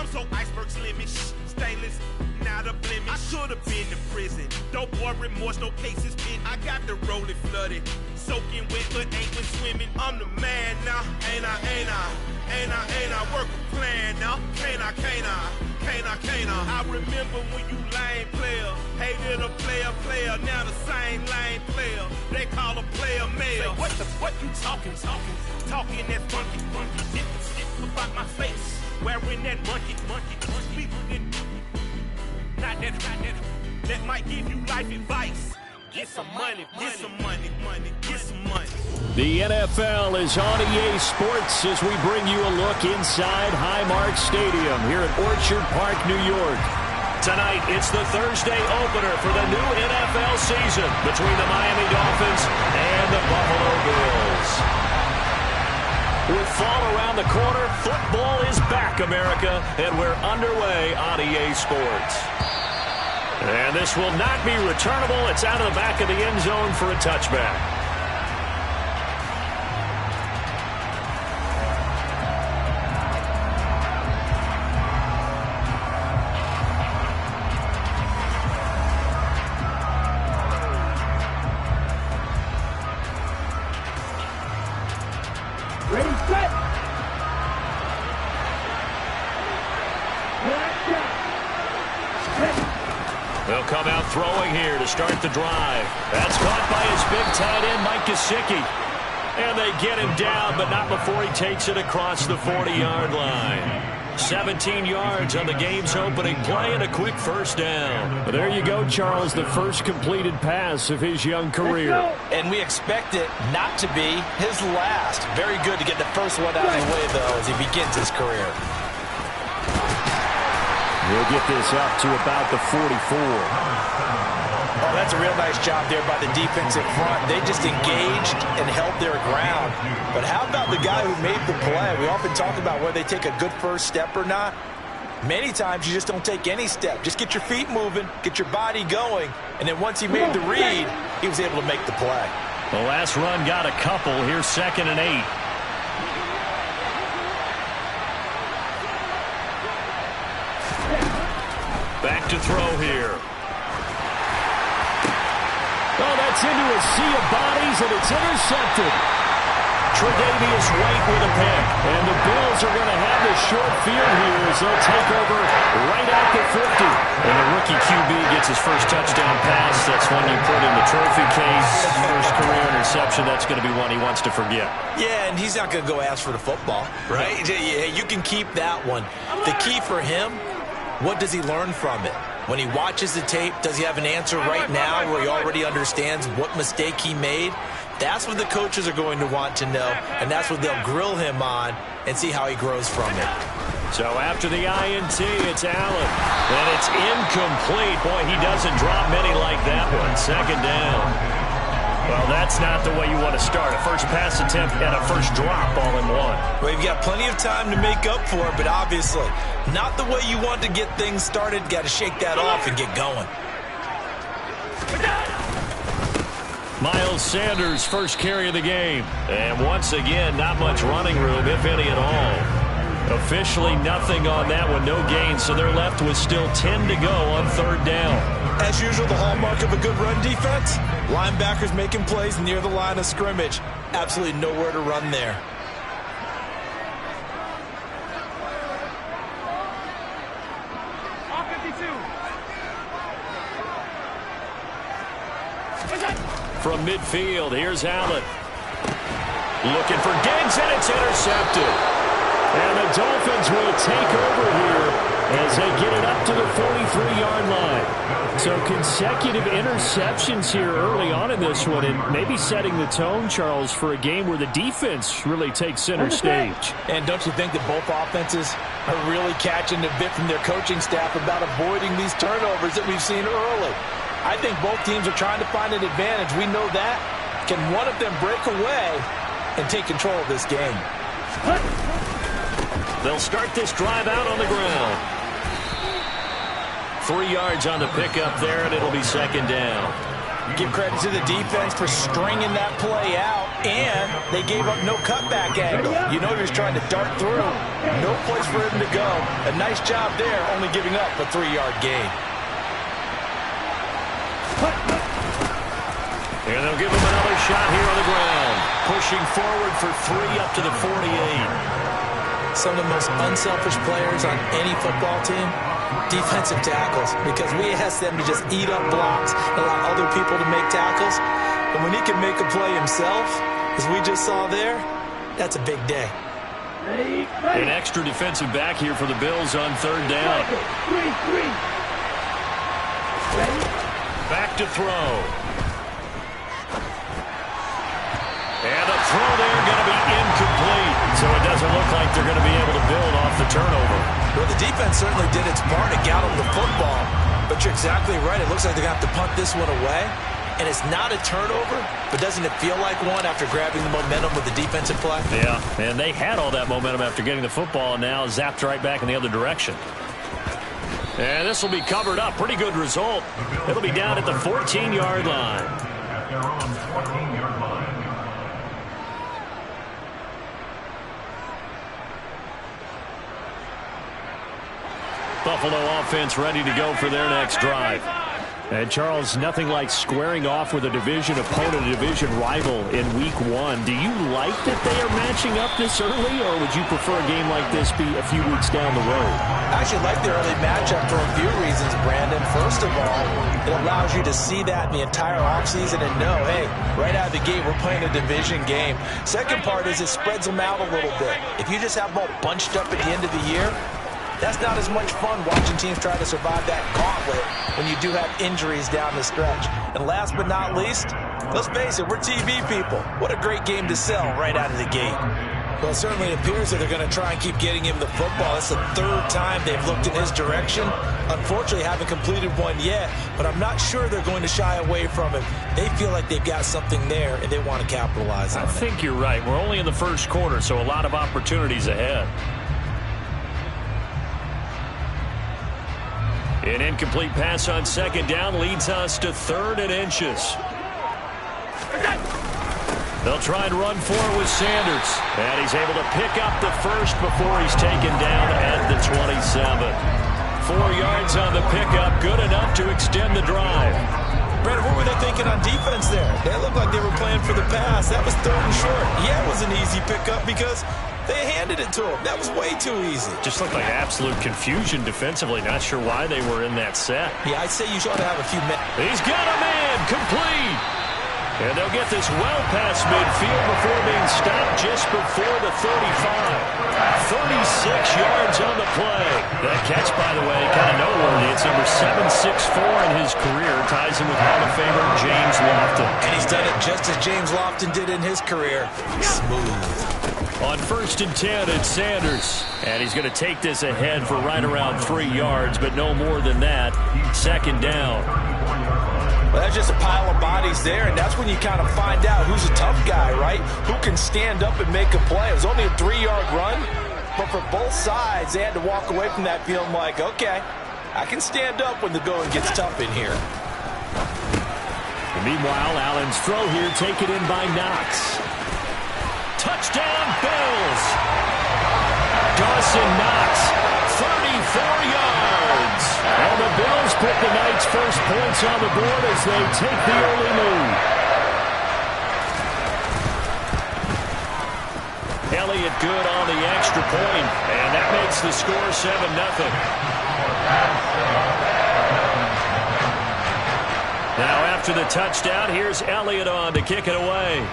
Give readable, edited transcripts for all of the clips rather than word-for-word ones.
I'm so iceberg slimish, stainless, not a blemish. I should have been to prison. Dope boy remorse, no cases pinned. I got the rolling flooded, soaking wet, but ain't been swimming. I'm the man now, ain't I? Work a plan now, can't I? I remember when you lame player, hated a player, now the same lame player. They call a player male. Say, what you talking that funky, dip about my face, wearing that monkey, speaking, not that, that might give you life advice. Get some money. The NFL is on EA Sports as we bring you a look inside Highmark Stadium here at Orchard Park, New York. Tonight, it's the Thursday opener for the new NFL season between the Miami Dolphins and the Buffalo Bills. With fall around the corner, football is back, America, and we're underway on EA Sports. And this will not be returnable. It's out of the back of the end zone for a touchback. Ready, set. They'll come out throwing here to start the drive. That's caught by his big tight end, Mike Gesicki. And they get him down, but not before he takes it across the 40-yard line. 17 yards on the game's opening play and a quick first down. Well, there you go, Charles, the first completed pass of his young career. And we expect it not to be his last. Very good to get the first one out of the way, though, as he begins his career. He'll get this up to about the 44. Oh, that's a real nice job there by the defensive front. They just engaged and held their ground. But how about the guy who made the play? We often talk about whether they take a good first step or not. Many times you just don't take any step. Just get your feet moving, get your body going, and then once he made the read, he was able to make the play. The last run got a couple. Here's 2nd and 8. Back to throw here. Oh, that's into a sea of bodies, and it's intercepted. Tre'Davious White with a pick. And the Bills are going to have the short field here as they'll take over right at the 50. And the rookie QB gets his first touchdown pass. That's one you put in the trophy case. First career interception, that's going to be one he wants to forget. Yeah, and he's not going to go ask for the football, right? You can keep that one. The key for him, what does he learn from it? When he watches the tape, does he have an answer right now where he already understands what mistake he made? That's what the coaches are going to want to know, and that's what they'll grill him on and see how he grows from it. So after the INT, it's Allen. And it's incomplete. Boy, he doesn't drop many like that one. 2nd down. Well, that's not the way you want to start. A first pass attempt and a first drop all in one. Well, you've got plenty of time to make up for it, but obviously not the way you want to get things started. Got to shake that off and get going. Miles Sanders, first carry of the game. And once again, not much running room, if any at all. Officially nothing on that one, no gain, so they're left with still 10 to go on 3rd down. As usual, the hallmark of a good run defense, linebackers making plays near the line of scrimmage. Absolutely nowhere to run there. From midfield, here's Allen. Looking for Diggs, and it's intercepted. And the Dolphins will take over here as they get it up to the 43-yard line. So consecutive interceptions here early on in this one, and maybe setting the tone, Charles, for a game where the defense really takes center stage. And don't you think that both offenses are really catching the bit from their coaching staff about avoiding these turnovers that we've seen early? I think both teams are trying to find an advantage. We know that. Can one of them break away and take control of this game? They'll start this drive out on the ground. 3 yards on the pickup there, and it'll be 2nd down. Give credit to the defense for stringing that play out, and they gave up no cutback angle. You know he was trying to dart through. No place for him to go. A nice job there, only giving up a 3-yard gain. And they'll give him another shot here on the ground. Pushing forward for 3 up to the 48. Some of the most unselfish players on any football team, defensive tackles, because we ask them to just eat up blocks and allow other people to make tackles. And when he can make a play himself, as we just saw there, that's a big day. An extra defensive back here for the Bills on 3rd down. Back to throw. And the throw there going to be incomplete. So it doesn't look like they're going to be able to build off the turnover. Well, the defense certainly did its part to get them the football. But you're exactly right. It looks like they're going to have to punt this one away. And it's not a turnover, but doesn't it feel like one after grabbing the momentum with the defensive play? Yeah, and they had all that momentum after getting the football and now zapped right back in the other direction. And this will be covered up. Pretty good result. It'll be down at the 14-yard line. Buffalo offense ready to go for their next drive. And, Charles, nothing like squaring off with a division opponent, a division rival in Week 1. Do you like that they are matching up this early, or would you prefer a game like this be a few weeks down the road? I actually like the early matchup for a few reasons, Brandon. First of all, it allows you to see that in the entire offseason and know, hey, right out of the gate, we're playing a division game. Second part is it spreads them out a little bit. If you just have them all bunched up at the end of the year, that's not as much fun watching teams try to survive that gauntlet when you do have injuries down the stretch. And last but not least, let's face it, we're TV people. What a great game to sell right out of the gate. Well, it certainly appears that they're going to try and keep getting him the football. That's the 3rd time they've looked in his direction. Unfortunately, haven't completed one yet, but I'm not sure they're going to shy away from him. They feel like they've got something there, and they want to capitalize on it. I think you're right. We're only in the first quarter, so a lot of opportunities ahead. An incomplete pass on 2nd down leads us to 3rd and inches. They'll try and run forward with Sanders. And he's able to pick up the first before he's taken down at the 27. 4 yards on the pickup, good enough to extend the drive. Brandon, what were they thinking on defense there? They looked like they were playing for the pass. That was 3rd and short. Yeah, it was an easy pickup because they handed it to him. That was way too easy. Just looked like absolute confusion defensively. Not sure why they were in that set. Yeah, I'd say you ought to have a few minutes. He's got a man, complete. And they'll get this well past midfield before being stopped just before the 35. 36 yards on the play. That catch, by the way, kind of noteworthy. It's number 764 in his career. Ties him with Hall of Famer James Lofton. And he's done it just as James Lofton did in his career. Smooth. On 1st and 10, it's Sanders. And he's going to take this ahead for right around 3 yards, but no more than that. 2nd down. Well, that's just a pile of bodies there, and that's when you kind of find out who's a tough guy, right? Who can stand up and make a play. It was only a 3-yard run, but for both sides, they had to walk away from that feeling like, okay, I can stand up when the going gets tough in here. Meanwhile, Allen's throw here taken in by Knox. Touchdown, Bills! Dawson Knox, 34 yards. And the Bills put the night's first points on the board as they take the early lead. Elliott good on the extra point, and that makes the score 7-0. Now after the touchdown, here's Elliott on to kick it away.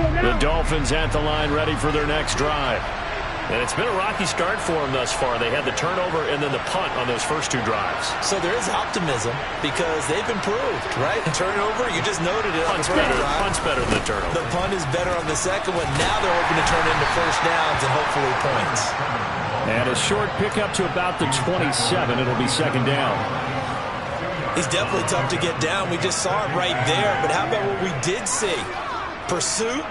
The Dolphins at the line ready for their next drive. And it's been a rocky start for them thus far. They had the turnover and then the punt on those first 2 drives. So there is optimism because they've improved, right? Turnover, you just noted it. Punt's better than the turnover. The punt is better on the second one. Now they're hoping to turn into first downs and hopefully points. And a short pickup to about the 27. It'll be second down. He's definitely tough to get down. We just saw it right there. But how about what we did see? Pursuit,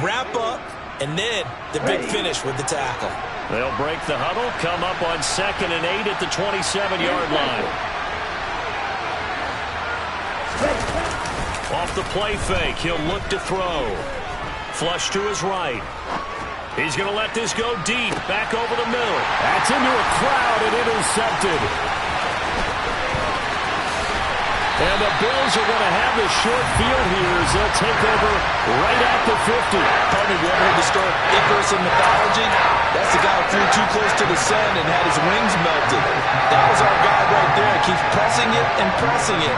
wrap up, and then the big finish with the tackle. They'll break the huddle, come up on 2nd and 8 at the 27-yard line. Off the play fake, he'll look to throw. Flush to his right. He's going to let this go deep, back over the middle. That's into a crowd and intercepted. And the Bills are going to have the short field here as they'll take over right at the 50. Pardon me, you ever heard the story of Icarus in mythology? That's the guy who flew too close to the sun and had his wings melted. That was our guy right there. He keeps pressing it and pressing it.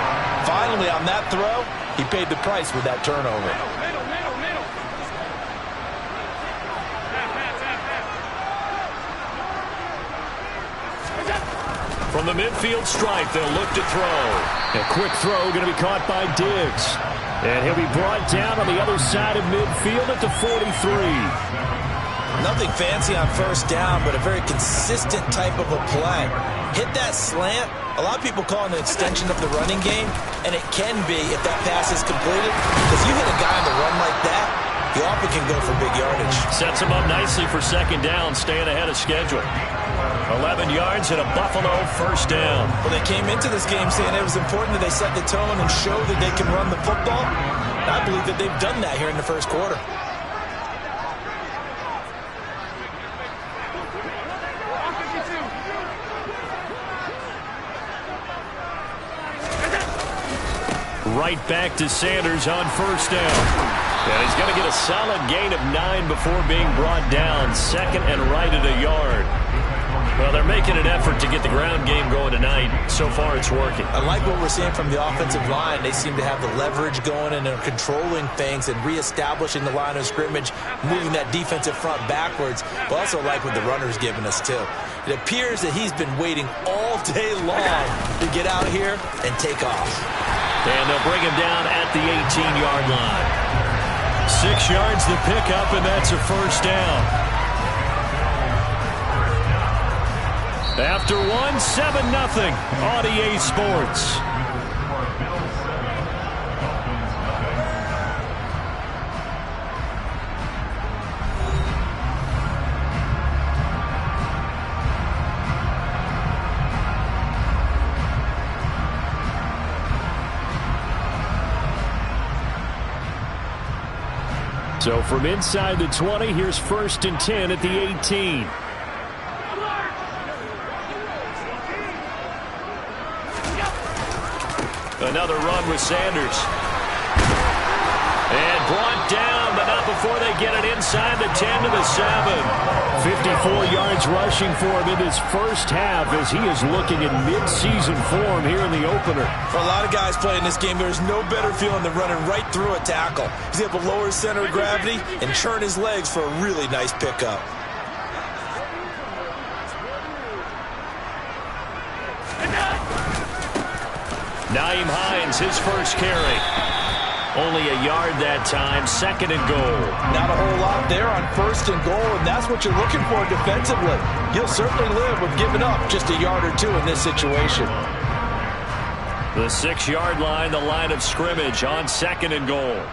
Finally, on that throw, he paid the price with that turnover. From the midfield stripe, they'll look to throw. A quick throw going to be caught by Diggs. And he'll be brought down on the other side of midfield at the 43. Nothing fancy on first down, but a very consistent type of a play. Hit that slant. A lot of people call it an extension of the running game, and it can be if that pass is completed. Because you hit a guy on the run like that, he often can go for big yardage. Sets him up nicely for second down, staying ahead of schedule. 11 yards and a Buffalo first down. Well, they came into this game saying it was important that they set the tone and show that they can run the football. And I believe that they've done that here in the first quarter. Right back to Sanders on first down. And he's going to get a solid gain of 9 before being brought down. 2nd and right at a yard. Well, they're making an effort to get the ground game going tonight. So far, it's working. I like what we're seeing from the offensive line. They seem to have the leverage going and are controlling things and reestablishing the line of scrimmage, moving that defensive front backwards. But also like what the runner's giving us, too. It appears that he's been waiting all day long to get out here and take off. And they'll bring him down at the 18-yard line. 6 yards the pickup, and that's a first down. After 7-0 on EA Sports. So from inside the 20, here's 1st and 10 at the 18. Another run with Sanders. And brought down, but not before they get it inside the 10 to the 7. 54 yards rushing for him in this first half as he is looking in mid-season form here in the opener. For a lot of guys playing this game, there's no better feeling than running right through a tackle. He's able to lower his center of gravity and churn his legs for a really nice pickup. Nyheim Hines, his first carry. Only a yard that time, 2nd and goal. Not a whole lot there on 1st and goal, and that's what you're looking for defensively. You'll certainly live with giving up just a yard or 2 in this situation. The 6-yard line, the line of scrimmage on 2nd and goal.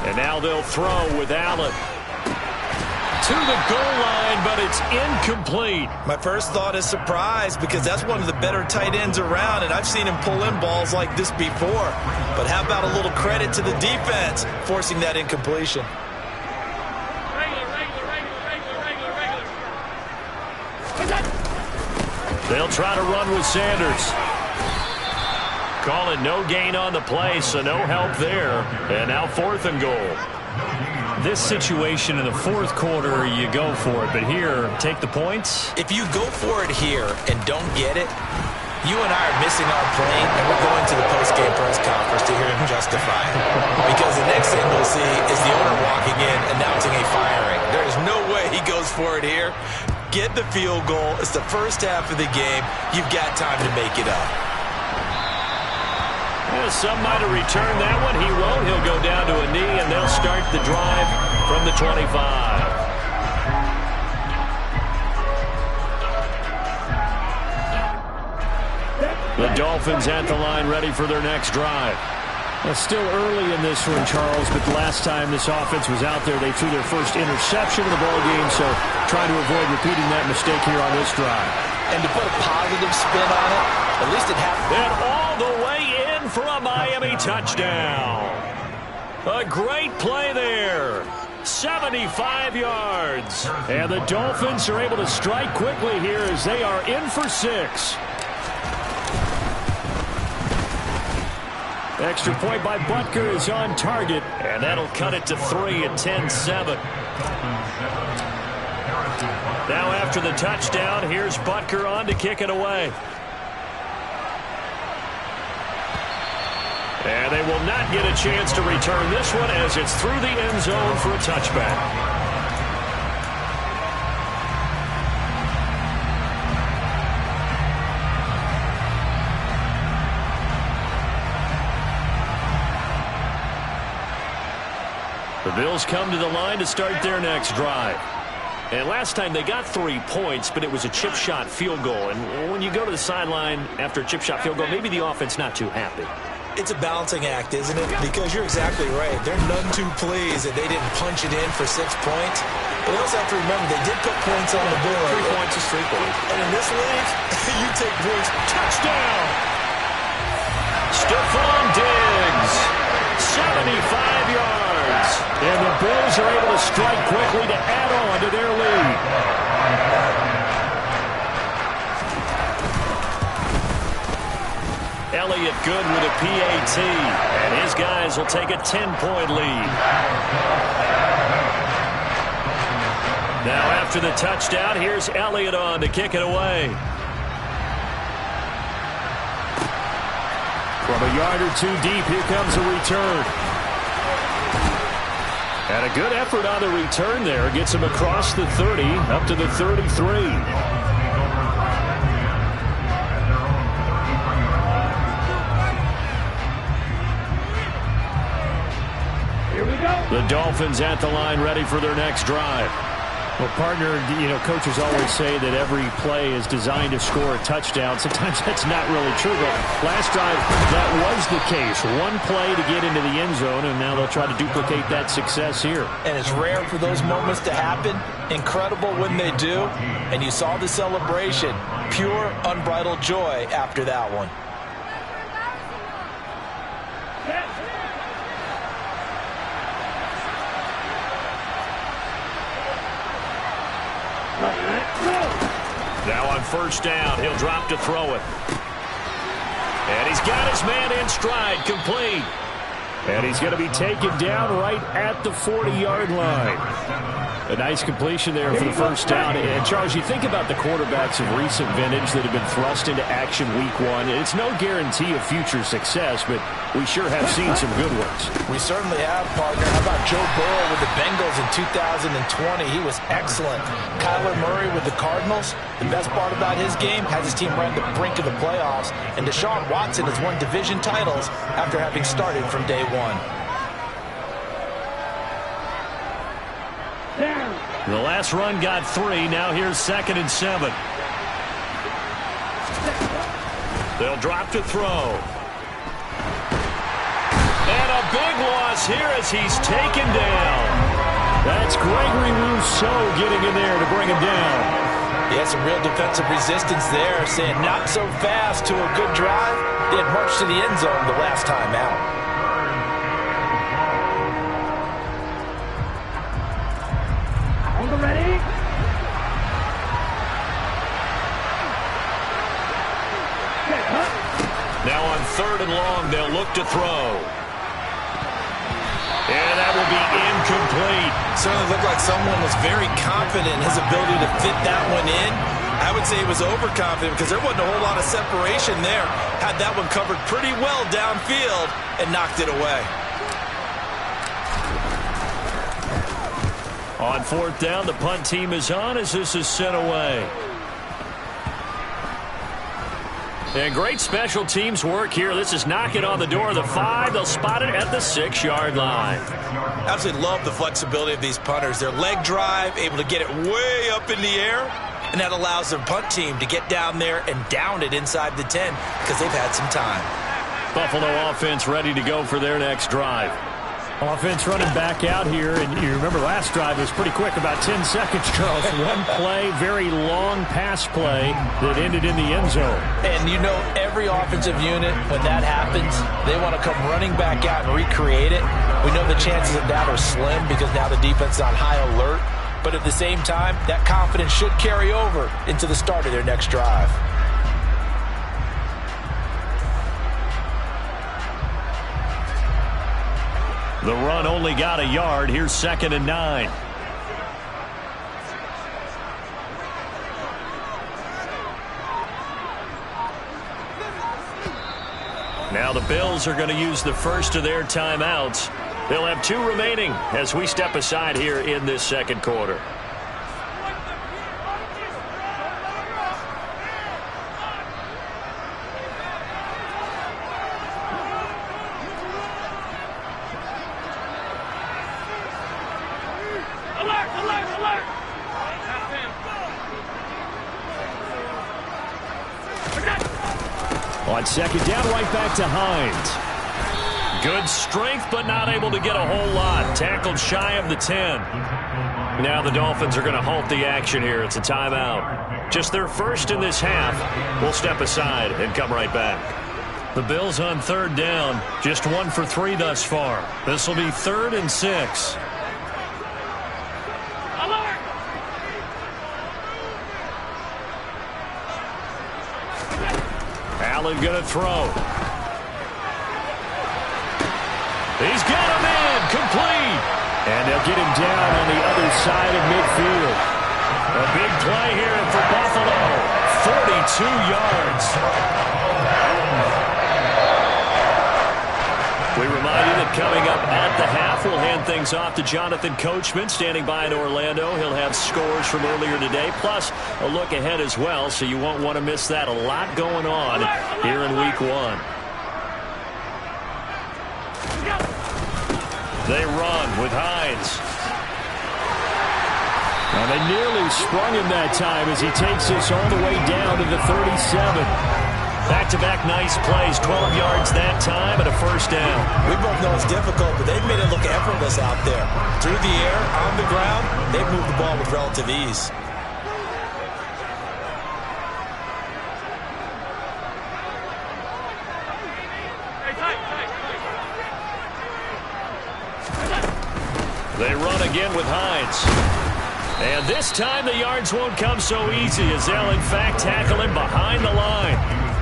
And now they'll throw with Allen. To the goal line, but it's incomplete. My first thought is surprise because that's one of the better tight ends around, and I've seen him pull in balls like this before. But how about a little credit to the defense forcing that incompletion? They'll try to run with Sanders. Call it no gain on the play, so no help there. And now 4th and goal. This situation in the 4th quarter, you go for it. But here, take the points. If you go for it here and don't get it, you and I are missing our plane, and we're going to the post-game press conference to hear him justify it. Because the next thing we'll see is the owner walking in announcing a firing. There is no way he goes for it here. get the field goal. It's the first half of the game. You've got time to make it up. Well, some might have returned that one. He won't. He'll go down to a knee, and they'll start the drive from the 25. The Dolphins at the line ready for their next drive. Well, still early in this one, Charles, but the last time this offense was out there, they threw their first interception of the ball game, so trying to avoid repeating that mistake here on this drive. And to put a positive spin on it, at least it happened. And all the way in for a Miami touchdown. A great play there. 75 yards. And the Dolphins are able to strike quickly here as they are in for 6. Extra point by Butker is on target, and that'll cut it to 3 at 10-7. Now after the touchdown, here's Butker on to kick it away. And they will not get a chance to return this one as it's through the end zone for a touchback. The Bills come to the line to start their next drive. And last time they got 3 points, but it was a chip shot field goal. And when you go to the sideline after a chip shot field goal, maybe the offense not too happy. It's a balancing act, isn't it? Because you're exactly right. They're none too pleased that they didn't punch it in for 6 points. But they also have to remember they did put points on the board. 3 points is 3 points. And in this league, you take points. Touchdown! Stephon Diggs, 75 yards. And the Bills are able to strike quickly to add on to their lead. Elliott good with a PAT, and his guys will take a 10-point lead. Now after the touchdown, here's Elliott on to kick it away. From a yard or 2 deep, here comes a return. And a good effort on the return there. Gets him across the 30, up to the 33. The Dolphins at the line ready for their next drive. Well, partner, coaches always say that every play is designed to score a touchdown. Sometimes that's not really true, but last drive, that was the case. One play to get into the end zone, and now they'll try to duplicate that success here. And it's rare for those moments to happen. Incredible when they do. And you saw the celebration. Pure, unbridled joy after that one. Now on first down, he'll drop to throw it. And he's got his man in stride, complete. And he's going to be taken down right at the 40-yard line. A nice completion there for the first down. And, Charles, you think about the quarterbacks of recent vintage that have been thrust into action week 1. It's no guarantee of future success, but we sure have seen some good ones. We certainly have, partner. How about Joe Burrow with the Bengals in 2020? He was excellent. Kyler Murray with the Cardinals. The best part about his game has his team right at the brink of the playoffs. And Deshaun Watson has won division titles after having started from day 1. The last run got 3. Now here's 2nd and 7. They'll drop to throw. And a big loss here as he's taken down. That's Gregory Rousseau getting in there to bring him down. He had some real defensive resistance there, saying not so fast to a good drive. They had marched to the end zone the last time out. Ready? Now on 3rd and long, they'll look to throw. And that will be incomplete. Certainly looked like someone was very confident in his ability to fit that one in. I would say he was overconfident because there wasn't a whole lot of separation there. Had that one covered pretty well downfield and knocked it away. On fourth down, the punt team is on as this is sent away. And great special teams work here. This is knocking on the door of the 5. They'll spot it at the 6-yard line. Absolutely love the flexibility of these punters. Their leg drive, able to get it way up in the air, and that allows their punt team to get down there and down it inside the 10 because they've had some time. Buffalo offense ready to go for their next drive. Offense running back out here, and you remember last drive was pretty quick, about 10 seconds, Charles. One play, very long pass play that ended in the end zone. And you know every offensive unit, when that happens, they want to come running back out and recreate it. We know the chances of that are slim because now the defense is on high alert. But at the same time, that confidence should carry over into the start of their next drive. The run only got a yard. Here's 2nd and 9. Now the Bills are going to use the first of their timeouts. They'll have 2 remaining as we step aside here in this second quarter. On second down, right back to Hines. Good strength, but not able to get a whole lot. Tackled shy of the 10. Now the Dolphins are going to halt the action here. It's a timeout. Just their first in this half. We'll step aside and come right back. The Bills on 3rd down. Just 1 for 3 thus far. This will be 3rd and 6. Allen going to throw. He's got him in, complete. And they'll get him down on the other side of midfield. A big play here for Buffalo. 42 yards. We remind you that coming up at the half, we'll hand things off to Jonathan Coachman, standing by in Orlando. He'll have scores from earlier today, plus a look ahead as well, so you won't want to miss that. A lot going on here in Week 1. They run with Hines. And they nearly sprung him that time as he takes this all the way down to the 37. Back-to-back nice plays, 12 yards that time and a first down. We both know it's difficult, but they've made it look effortless out there. Through the air, on the ground, they've moved the ball with relative ease. They run again with Hines. And this time the yards won't come so easy as they'll in fact tackle him behind the line.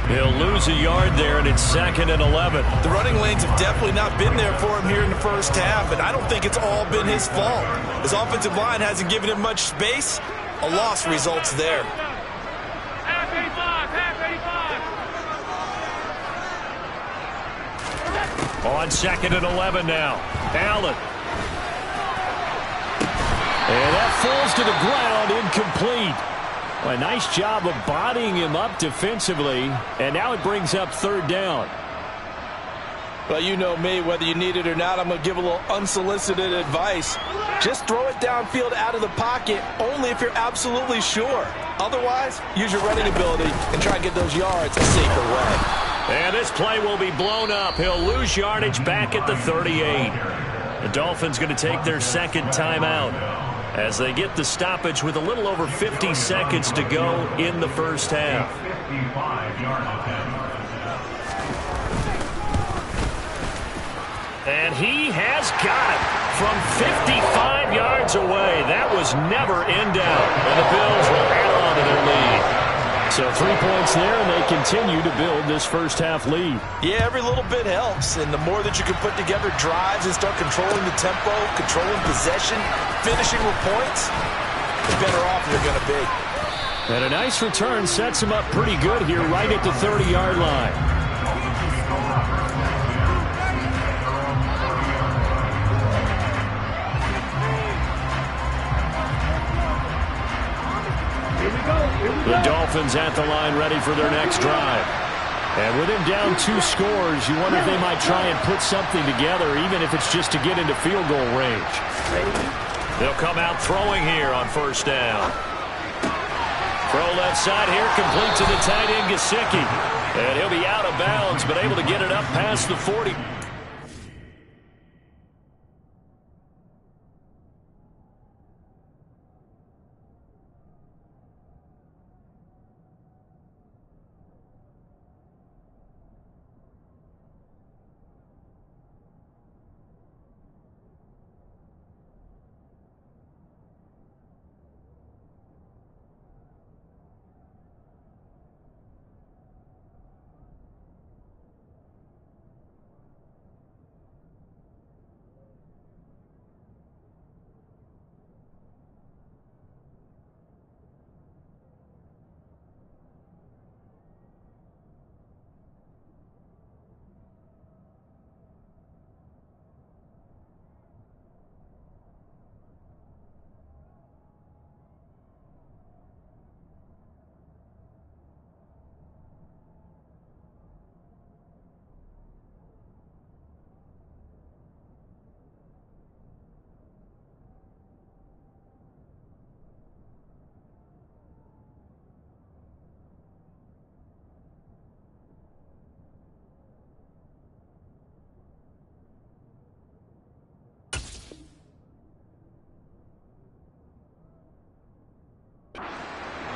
He'll lose a yard there, and it's 2nd and 11. The running lanes have definitely not been there for him here in the first half, and I don't think it's all been his fault. His offensive line hasn't given him much space. A loss results there. Half 85. On 2nd and 11 now. Allen. And that falls to the ground, incomplete. Well, a nice job of bodying him up defensively, and now it brings up 3rd down. Well, you know me, whether you need it or not, I'm going to give a little unsolicited advice. Just throw it downfield out of the pocket only if you're absolutely sure. Otherwise, use your running ability and try and get those yards a safer way. And this play will be blown up. He'll lose yardage back at the 38. The Dolphins going to take their 2nd timeout as they get the stoppage with a little over 50 seconds to go in the first half. And he has got it from 55 yards away. That was never in doubt. And the Bills will add on to their lead. So 3 points there, and they continue to build this first half lead. Yeah, every little bit helps. And the more that you can put together drives and start controlling the tempo, controlling possession, finishing with points, the better off you're going to be. And a nice return sets him up pretty good here right at the 30-yard line. Dolphins at the line ready for their next drive. And with him down 2 scores, you wonder if they might try and put something together, even if it's just to get into field goal range. They'll come out throwing here on first down. Throw left side here, complete to the tight end, Gesicki. And he'll be out of bounds, but able to get it up past the 40.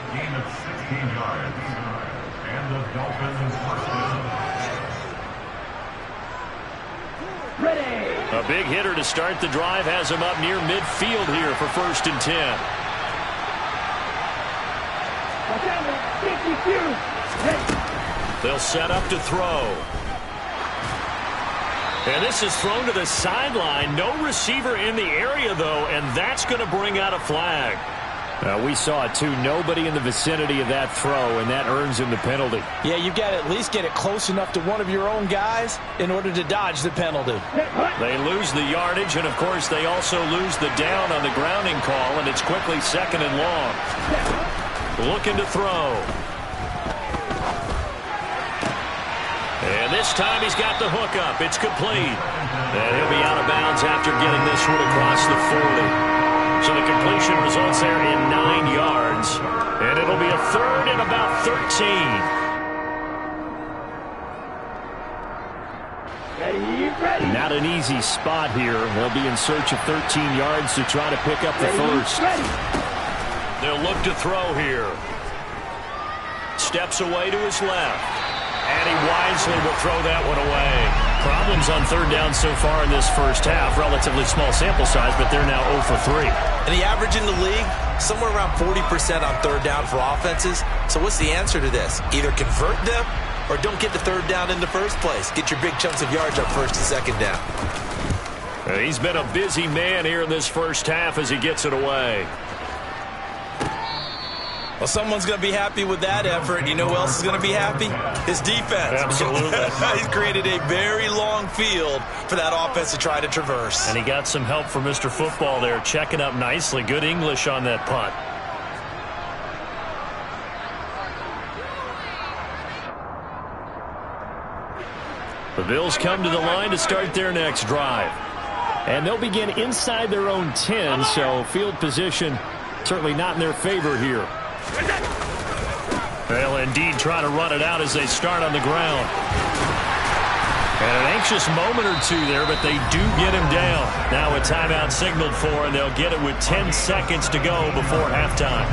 Gain of 16 yards. And the Dolphins first down. Ready. A big hitter to start the drive has him up near midfield here for 1st and 10. They'll set up to throw. And this is thrown to the sideline. No receiver in the area, though, and that's going to bring out a flag. We saw it, too. Nobody in the vicinity of that throw, and that earns him the penalty. Yeah, you've got to at least get it close enough to one of your own guys in order to dodge the penalty. They lose the yardage, and, of course, they also lose the down on the grounding call, and it's quickly 2nd and long. Looking to throw. And this time he's got the hook up. It's complete. And he'll be out of bounds after getting this one across the 40. So the completion results there in 9 yards. And it'll be a 3rd and about 13. Not an easy spot here. They'll be in search of 13 yards to try to pick up the first. They'll look to throw here. Steps away to his left. And he wisely will throw that one away. Problems on 3rd down so far in this first half. Relatively small sample size, but they're now 0 for 3. And the average in the league, somewhere around 40% on 3rd down for offenses. So what's the answer to this? Either convert them or don't get the 3rd down in the first place. Get your big chunks of yards up 1st and 2nd down. He's been a busy man here in this first half as he gets it away. Well, someone's going to be happy with that effort. You know who else is going to be happy? His defense. Absolutely. He's created a very long field for that offense to try to traverse. And he got some help from Mr. Football there, checking up nicely. Good English on that punt. The Bills come to the line to start their next drive. And they'll begin inside their own 10, so field position certainly not in their favor here. They'll indeed try to run it out as they start on the ground. And an anxious moment or two there, but they do get him down. Now a timeout signaled for, and they'll get it with 10 seconds to go before halftime.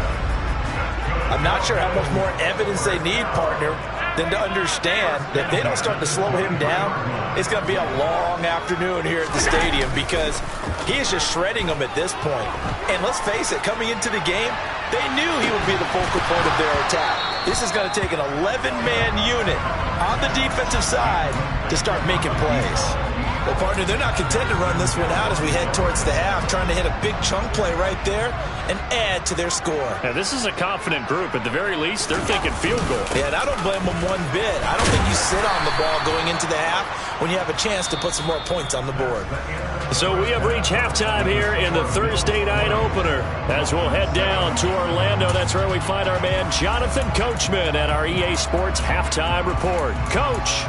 I'm not sure how much more evidence they need, partner, than to understand that if they don't start to slow him down, it's going to be a long afternoon here at the stadium because he is just shredding them at this point. And let's face it, coming into the game, they knew he would be the focal point of their attack. This is going to take an 11-man unit on the defensive side to start making plays. Well, partner, they're not content to run this one out as we head towards the half, trying to hit a big chunk play right there and add to their score. Now, this is a confident group. At the very least, they're thinking field goal. Yeah, and I don't blame them one bit. I don't think you sit on the ball going into the half when you have a chance to put some more points on the board. So we have reached halftime here in the Thursday night opener. As we'll head down to Orlando, that's where we find our man Jonathan Coachman at our EA Sports Halftime Report. Coach.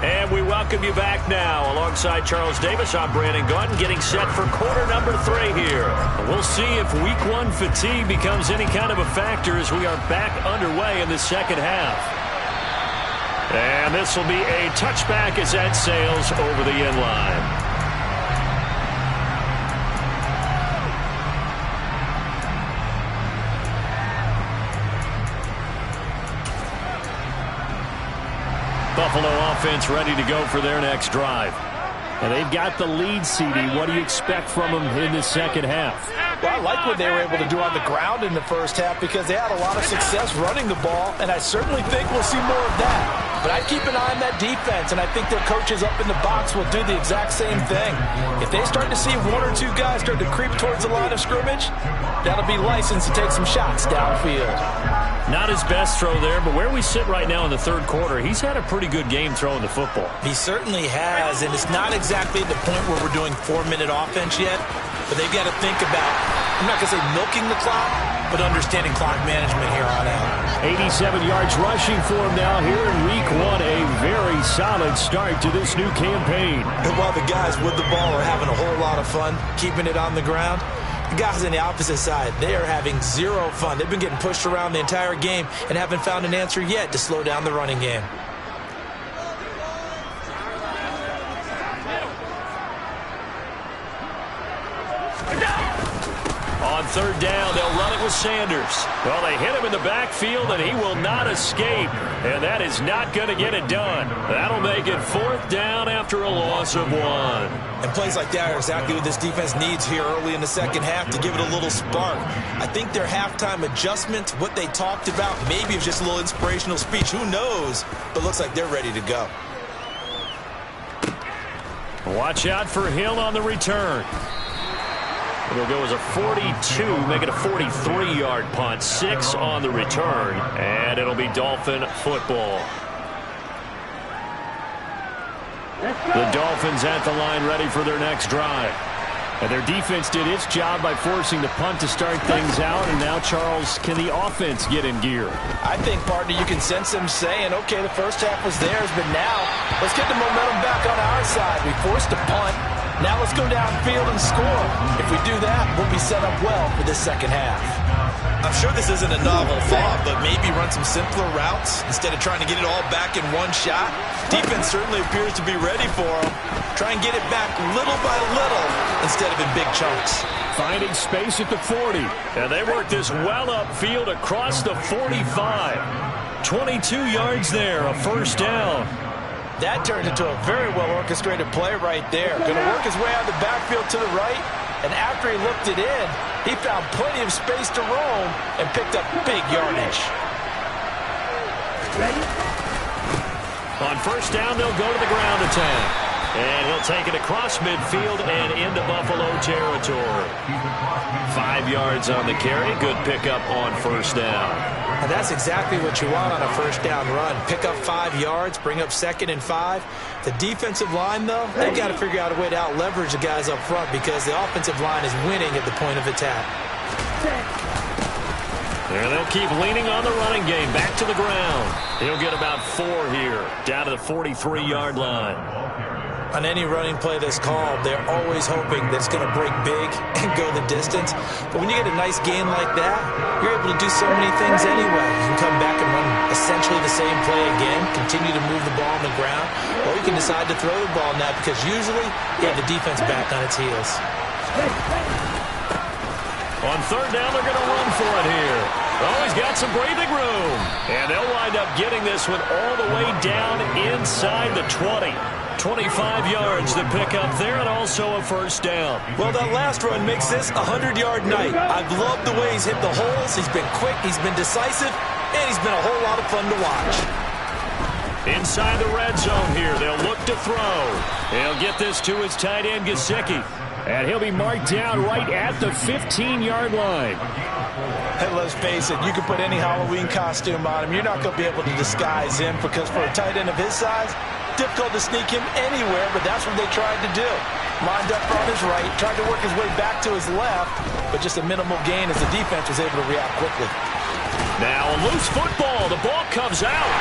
And we welcome you back now. Alongside Charles Davis, I'm Brandon Gaudin, getting set for quarter number 3 here. We'll see if week 1 fatigue becomes any kind of a factor as we are back underway in the second half. And this will be a touchback as that sails over the end line. Buffalo offense ready to go for their next drive. And they've got the lead, CD. What do you expect from them in the second half? Well, I like what they were able to do on the ground in the first half because they had a lot of success running the ball, and I certainly think we'll see more of that. But I'd keep an eye on that defense, and I think their coaches up in the box will do the exact same thing. If they start to see 1 or 2 guys start to creep towards the line of scrimmage, that'll be licensed to take some shots downfield. Not his best throw there, but where we sit right now in the third quarter, he's had a pretty good game throwing the football. He certainly has, and it's not exactly at the point where we're doing 4-minute offense yet, but they've got to think about, I'm not going to say milking the clock, but understanding clock management here on out. 87 yards rushing for him now here in week 1. A very solid start to this new campaign. And while the guys with the ball are having a whole lot of fun keeping it on the ground, the guys on the opposite side, they are having zero fun. They've been getting pushed around the entire game and haven't found an answer yet to slow down the running game. On third down, they'll run it with Sanders. Well, they hit him in the backfield, and he will not escape. And that is not going to get it done. That'll make it 4th down after a loss of 1. And plays like that are exactly what this defense needs here early in the second half to give it a little spark. I think their halftime adjustment, what they talked about, maybe it's just a little inspirational speech. Who knows? But looks like they're ready to go. Watch out for Hill on the return. It'll go as a 42, make it a 43-yard punt. 6 on the return, and it'll be Dolphin football. The Dolphins at the line ready for their next drive. And their defense did its job by forcing the punt to start things out. And now, Charles, can the offense get in gear? I think, partner, you can sense them saying, okay, the first half was theirs, but now let's get the momentum back on our side. We forced a punt. Now let's go downfield and score. If we do that, we'll be set up well for this second half. I'm sure this isn't a novel thought, but maybe run some simpler routes instead of trying to get it all back in one shot. Defense certainly appears to be ready for them. Try and get it back little by little instead of in big chunks. Finding space at the 40. And they work this well upfield across the 45. 22 yards there, a first down. That turned into a very well-orchestrated play right there. Going to work his way out of the backfield to the right, and after he looked it in, he found plenty of space to roam and picked up big yardage. On first down, they'll go to the ground attack. And he'll take it across midfield and into Buffalo territory. 5 yards on the carry. Good pickup on first down. And that's exactly what you want on a first down run. Pick up 5 yards, bring up 2nd and 5. The defensive line, though, they've got to figure out a way to out-leverage the guys up front because the offensive line is winning at the point of attack. And they'll keep leaning on the running game. Back to the ground. He'll get about 4 here, down to the 43-yard line. On any running play that's called, they're always hoping that it's going to break big and go the distance. But when you get a nice gain like that, you're able to do so many things anyway. You can come back and run essentially the same play again, continue to move the ball on the ground, or you can decide to throw the ball now because usually you have the defense back on its heels. On third down, they're going to run for it here. Oh, he's got some breathing room. And they'll wind up getting this one all the way down inside the 20. 25 yards to pick up there and also a first down. Well, that last run makes this a 100-yard night. I've loved the way he's hit the holes. He's been quick, he's been decisive, and he's been a whole lot of fun to watch. Inside the red zone here, they'll look to throw. They'll get this to his tight end, Gesicki. And he'll be marked down right at the 15-yard line. Hey, let's face it, you can put any Halloween costume on him. You're not going to be able to disguise him because for a tight end of his size, difficult to sneak him anywhere, but that's what they tried to do. Lined up on his right, tried to work his way back to his left, but just a minimal gain as the defense was able to react quickly. Now a loose football. The ball comes out.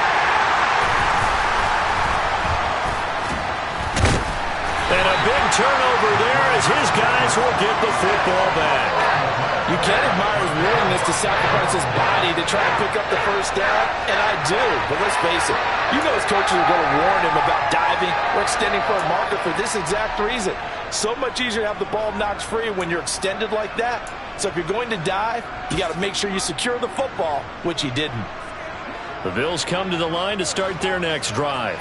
And a big turnover there as his guys will get the football back. You can't admire his willingness to sacrifice his body to try and pick up the first down, and I do. But let's face it, you know his coaches are going to warn him about diving or extending for a marker for this exact reason. So much easier to have the ball knocked free when you're extended like that. So if you're going to dive, you got to make sure you secure the football, which he didn't. The Bills come to the line to start their next drive.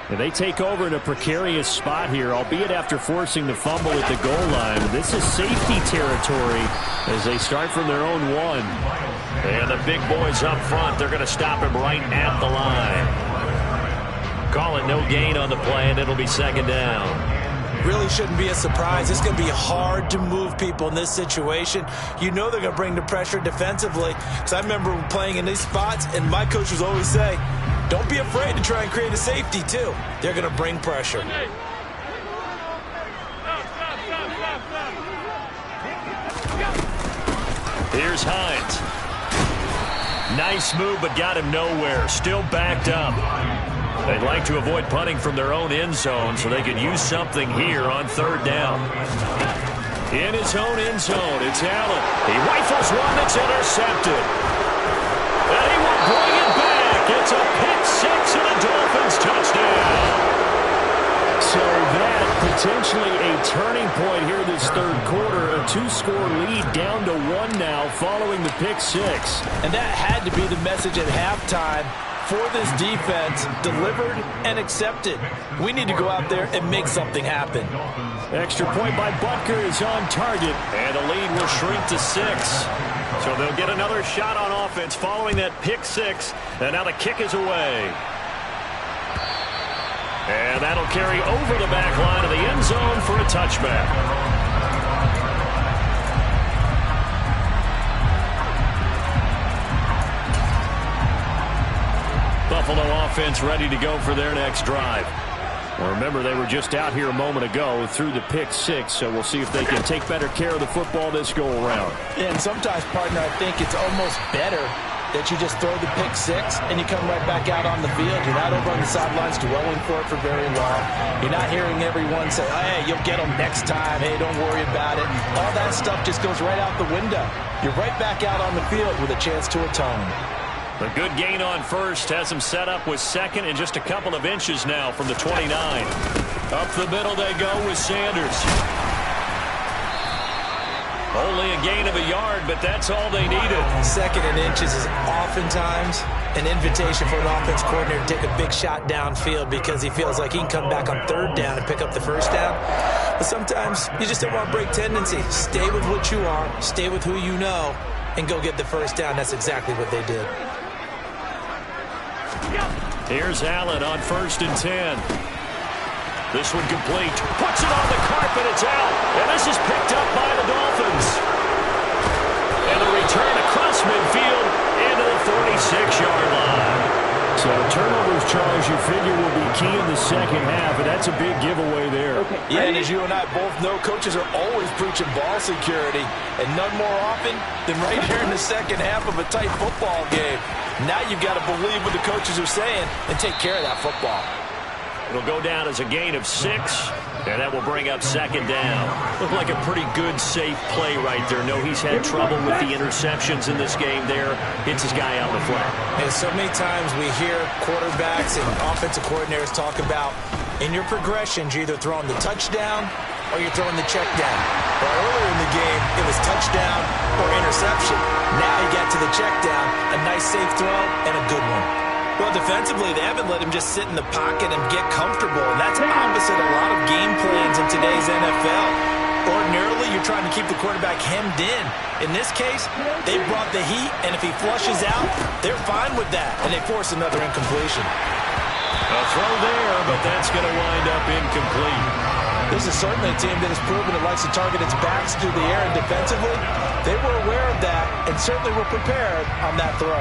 And they take over in a precarious spot here, albeit after forcing the fumble at the goal line. This is safety territory as they start from their own 1. And the big boys up front, they're going to stop him right at the line. Call it no gain on the play, and it'll be second down. Really shouldn't be a surprise. It's going to be hard to move people in this situation. You know they're going to bring the pressure defensively. Because I remember playing in these spots, and my coaches always say, don't be afraid to try and create a safety, too. They're going to bring pressure. Here's Hines. Nice move, but got him nowhere. Still backed up. They'd like to avoid punting from their own end zone so they could use something here on third down. In his own end zone, it's Allen. He rifles one that's intercepted. And he will bring it back. It's a pick-6 and a Dolphins touchdown. So that potentially a turning point here this third quarter. A 2-score lead down to 1 now following the pick-6. And that had to be the message at halftime for this defense, delivered and accepted. We need to go out there and make something happen. Extra point by Butker is on target, and the lead will shrink to 6. So they'll get another shot on offense following that pick-6, and now the kick is away. And that'll carry over the back line of the end zone for a touchback. Buffalo offense ready to go for their next drive. Well, remember, they were just out here a moment ago through the pick-6, so we'll see if they can take better care of the football this go-around. And sometimes, partner, I think it's almost better that you just throw the pick-6 and you come right back out on the field. You're not over on the sidelines dwelling for it for very long. You're not hearing everyone say, oh, hey, you'll get them next time. Hey, don't worry about it. All that stuff just goes right out the window. You're right back out on the field with a chance to atone. A good gain on first has him set up with second and just a couple of inches now from the 29. Up the middle they go with Sanders. Only a gain of a yard, but that's all they needed. Second and inches is oftentimes an invitation for an offense coordinator to take a big shot downfield because he feels like he can come back on third down and pick up the first down. But sometimes you just don't want to break tendency. Stay with what you are, stay with who you know, and go get the first down. That's exactly what they did. Here's Allen on 1st and 10. This one complete. Puts it on the carpet. It's out. And this is picked up by the Dolphins. And the return across midfield into the 46-yard line. So turnovers, Charles, you figure will be key in the second half, and that's a big giveaway there. Yeah, and as you and I both know, coaches are always preaching ball security, and none more often than right here in the second half of a tight football game. Now you've got to believe what the coaches are saying and take care of that football. It'll go down as a gain of 6, and that will bring up second down. Looked like a pretty good, safe play right there. No, he's had trouble with the interceptions in this game there. Hits his guy out in the flat. And so many times we hear quarterbacks and offensive coordinators talk about in your progressions, you're either throwing the touchdown or you're throwing the check down. Well, earlier in the game, it was touchdown or interception. Now he got to the check down, a nice safe throw, and a good one. Well, defensively, they haven't let him just sit in the pocket and get comfortable, and that's opposite a lot of game plans in today's NFL. Ordinarily, you're trying to keep the quarterback hemmed in. In this case, they brought the heat, and if he flushes out, they're fine with that, and they force another incompletion. A throw there, but that's going to wind up incomplete. This is certainly a team that has proven it likes to target its backs through the air and defensively. They were aware of that and certainly were prepared on that throw.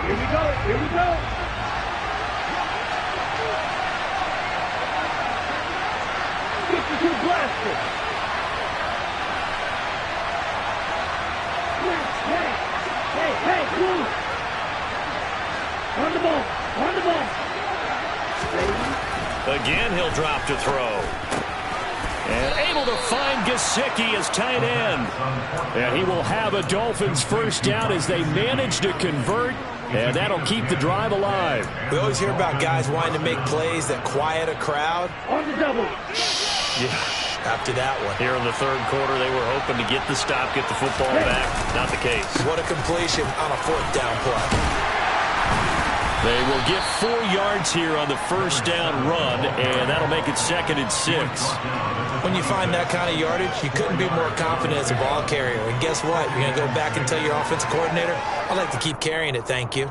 Here we go. Here we go. Blaster. Hey, move. On the ball. Again, he'll drop to throw. And able to find Gesicki as tight end. And he will have a Dolphins first down as they manage to convert. And that'll keep the drive alive. We always hear about guys wanting to make plays that quiet a crowd. On the double. Yeah, after that one. Here in the third quarter, they were hoping to get the stop, get the football back. Not the case. What a completion on a fourth down play. They will get 4 yards here on the first down run, and that'll make it 2nd and 6. When you find that kind of yardage, you couldn't be more confident as a ball carrier. And guess what? You're going to go back and tell your offensive coordinator, I'd like to keep carrying it, thank you.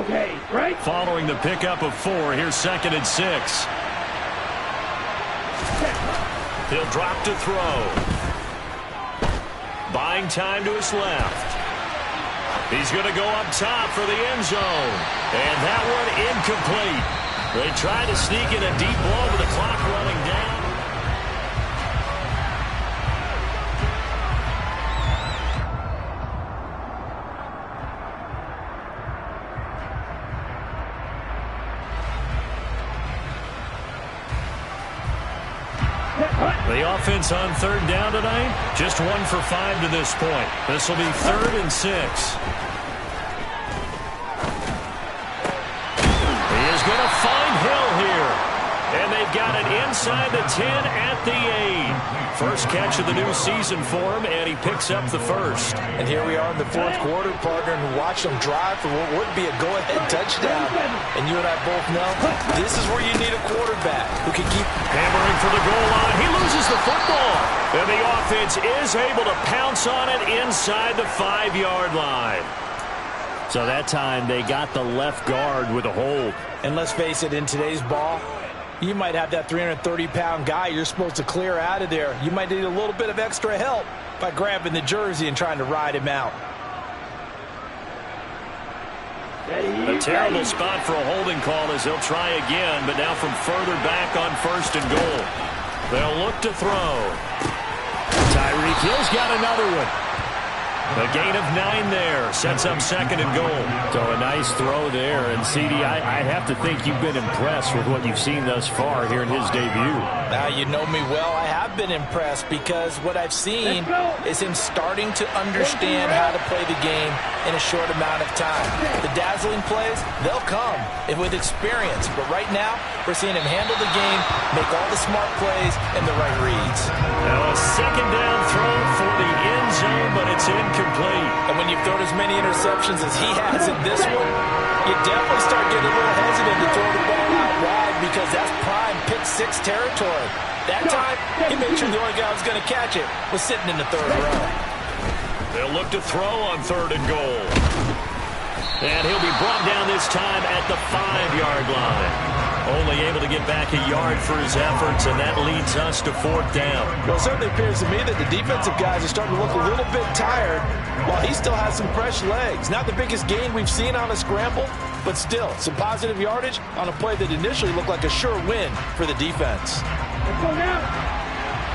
Okay, right. Following the pickup of 4, here's 2nd and 6. He'll drop to throw. Buying time to his left. He's going to go up top for the end zone. And that one incomplete. They try to sneak in a deep ball with the clock running down. The offense on 3rd down tonight, just 1 for 5 to this point. This will be 3rd and 6. He is going to find Hill here. And they've got it inside the 10 at the 8. First catch of the new season for him, and he picks up the first. And here we are in the fourth quarter, partner, and watch them drive for what would be a go-ahead touchdown. And you and I both know this is where you need a quarterback who can keep hammering for the goal line. He loses the football. And the offense is able to pounce on it inside the 5-yard line. So that time they got the left guard with a hold. And let's face it, in today's ball, you might have that 330-pound guy you're supposed to clear out of there. You might need a little bit of extra help by grabbing the jersey and trying to ride him out. A terrible spot for a holding call as they'll try again, but now from further back on 1st and goal. They'll look to throw. Tyreek Hill's got another one. A gain of 9 there. Sets up 2nd and goal. So a nice throw there. And, CD, I have to think you've been impressed with what you've seen thus far here in his debut. Now, you know me well. I have been impressed because what I've seen is him starting to understand how to play the game in a short amount of time. The dazzling plays, they'll come with experience. But right now, we're seeing him handle the game, make all the smart plays, and the right reads. Now a 2nd down throw for the end zone, but it's incomplete. And when you've thrown as many interceptions as he has in this one, you definitely start getting a little hesitant to throw the ball out wide because that's prime pick 6 territory. That time, he made sure the only guy who was going to catch it was sitting in the 3rd row. They'll look to throw on 3rd and goal. And he'll be brought down this time at the 5-yard line. Only able to get back a yard for his efforts, and that leads us to 4th down. Well, it certainly appears to me that the defensive guys are starting to look a little bit tired while he still has some fresh legs. Not the biggest gain we've seen on a scramble, but still some positive yardage on a play that initially looked like a sure win for the defense. Let's go now.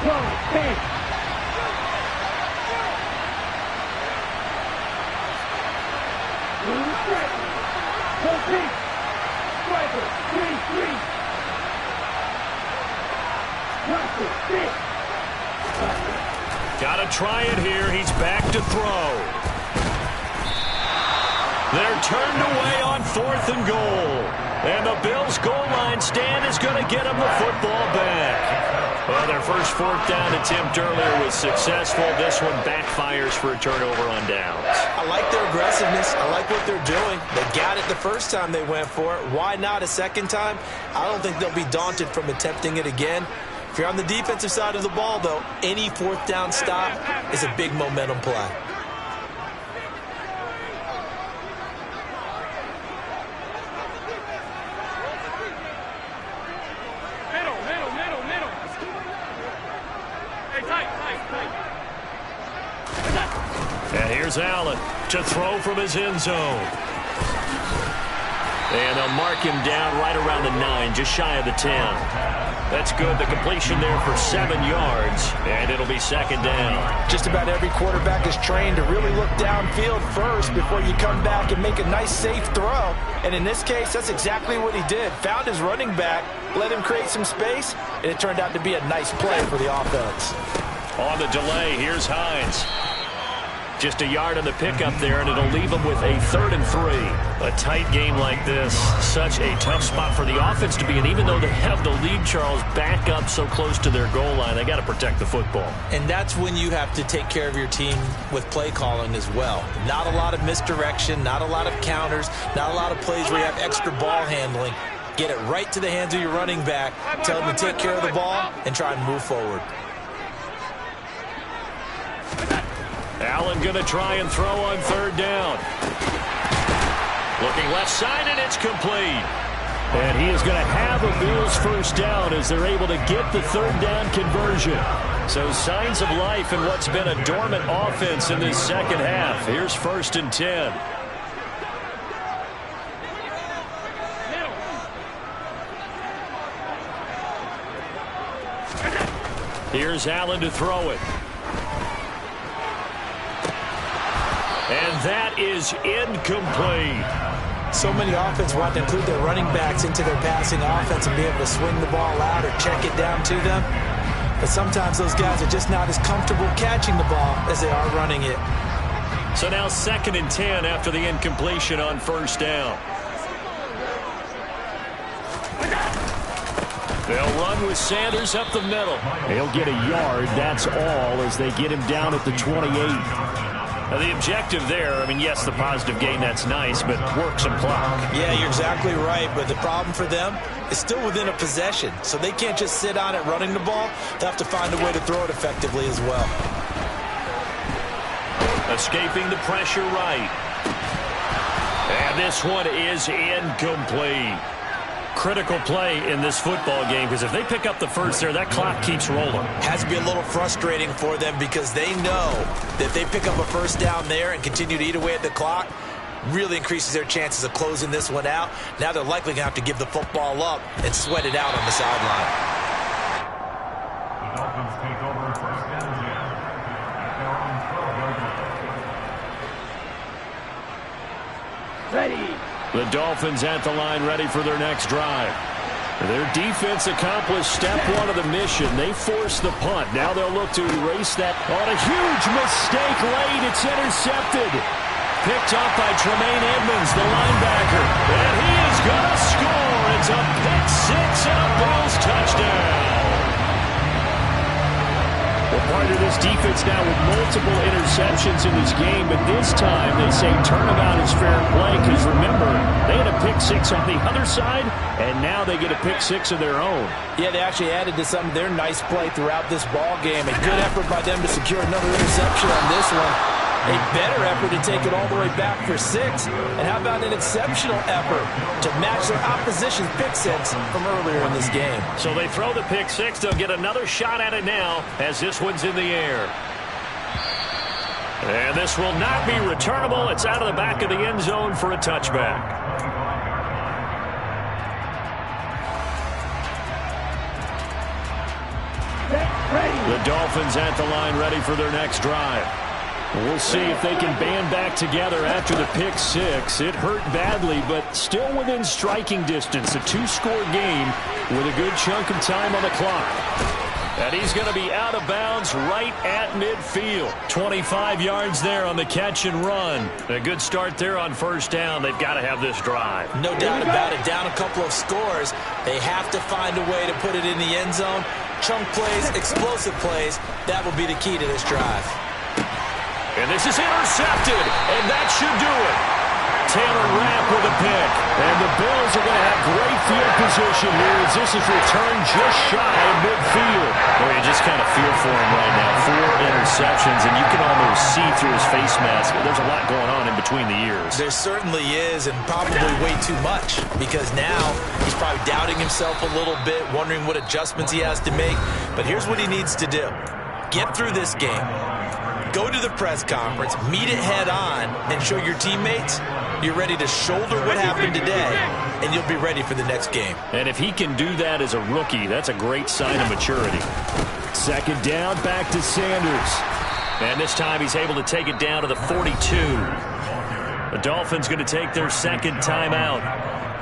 Go, hey. Go, hey. Striker, 3-3. Gotta try it here. He's back to throw. They're turned away on 4th and goal. And the Bills' goal line stand is going to get them the football back. Well, their first 4th down attempt earlier was successful. This one backfires for a turnover on downs. I like their aggressiveness. I like what they're doing. They got it the first time they went for it. Why not a second time? I don't think they'll be daunted from attempting it again. If you're on the defensive side of the ball, though, any fourth down stop is a big momentum play. And here's Allen to throw from his end zone. And they'll mark him down right around the 9, just shy of the 10. That's good. The completion there for 7 yards, and it'll be second down. Just about every quarterback is trained to really look downfield first before you come back and make a nice, safe throw. And in this case, that's exactly what he did. Found his running back, let him create some space, and it turned out to be a nice play for the offense. On the delay, here's Hines. Just a yard on the pickup there, and it'll leave them with a 3rd and 3. A tight game like this, such a tough spot for the offense to be in. Even though they have the lead, Charles, back up so close to their goal line, they got to protect the football. And that's when you have to take care of your team with play calling as well. Not a lot of misdirection, not a lot of counters, not a lot of plays where you have extra ball handling. Get it right to the hands of your running back, tell them to take care of the ball, and try and move forward. Allen going to try and throw on 3rd down. Looking left side, and it's complete. And he is going to have a Bills first down as they're able to get the 3rd down conversion. So signs of life in what's been a dormant offense in this second half. Here's 1st and 10. Here's Allen to throw it. And that is incomplete. So many offenses want to include their running backs into their passing offense and be able to swing the ball out or check it down to them. But sometimes those guys are just not as comfortable catching the ball as they are running it. So now 2nd and 10 after the incompletion on 1st down. They'll run with Sanders up the middle. He'll get a yard, that's all, as they get him down at the 28. Now the objective there, I mean, yes, the positive gain, that's nice, but work some clock. Yeah, you're exactly right, but the problem for them is still within a possession, so they can't just sit on it running the ball. They'll have to find a way to throw it effectively as well. Escaping the pressure right. And this one is incomplete. Critical play in this football game, because if they pick up the first there, that clock keeps rolling. Has to be a little frustrating for them because they know that if they pick up a first down there and continue to eat away at the clock, really increases their chances of closing this one out. Now they're likely going to have to give the football up and sweat it out on the sideline. The Dolphins take over 1st and 10 at their own 12-yard line. Ready. The Dolphins at the line, ready for their next drive. Their defense accomplished step 1 of the mission. They forced the punt. Now they'll look to erase that on a huge mistake late. It's intercepted. Picked up by Tremaine Edmonds, the linebacker. And he is going to score. It's a pick 6 and a Bills touchdown. Well, part of this defense now with multiple interceptions in this game, but this time they say turnabout is fair play because, remember, they had a pick 6 on the other side, and now they get a pick 6 of their own. Yeah, they actually added to some of their nice play throughout this ball game. A good effort by them to secure another interception on this one. A better effort to take it all the way back for 6. And how about an exceptional effort to match their opposition's pick 6 from earlier in this game? So they throw the pick 6. They'll get another shot at it now as this one's in the air. And this will not be returnable. It's out of the back of the end zone for a touchback. The Dolphins at the line, ready for their next drive. We'll see if they can band back together after the pick 6. It hurt badly, but still within striking distance. A 2-score game with a good chunk of time on the clock. And he's going to be out of bounds right at midfield. 25 yards there on the catch and run. A good start there on 1st down. They've got to have this drive. No doubt about it. Down a couple of scores. They have to find a way to put it in the end zone. Chunk plays, explosive plays. That will be the key to this drive. And this is intercepted, and that should do it. Taylor Rapp with a pick. And the Bills are going to have great field position here as this is returned just shy of midfield. Boy, you just kind of feel for him right now. 4 interceptions, and you can almost see through his face mask. There's a lot going on in between the ears. There certainly is, and probably way too much, because now he's probably doubting himself a little bit, wondering what adjustments he has to make. But here's what he needs to do. Get through this game. Go to the press conference, meet it head on, and show your teammates you're ready to shoulder what happened today, and you'll be ready for the next game. And if he can do that as a rookie, that's a great sign of maturity. Second down, back to Sanders. And this time he's able to take it down to the 42. The Dolphins going to take their second timeout.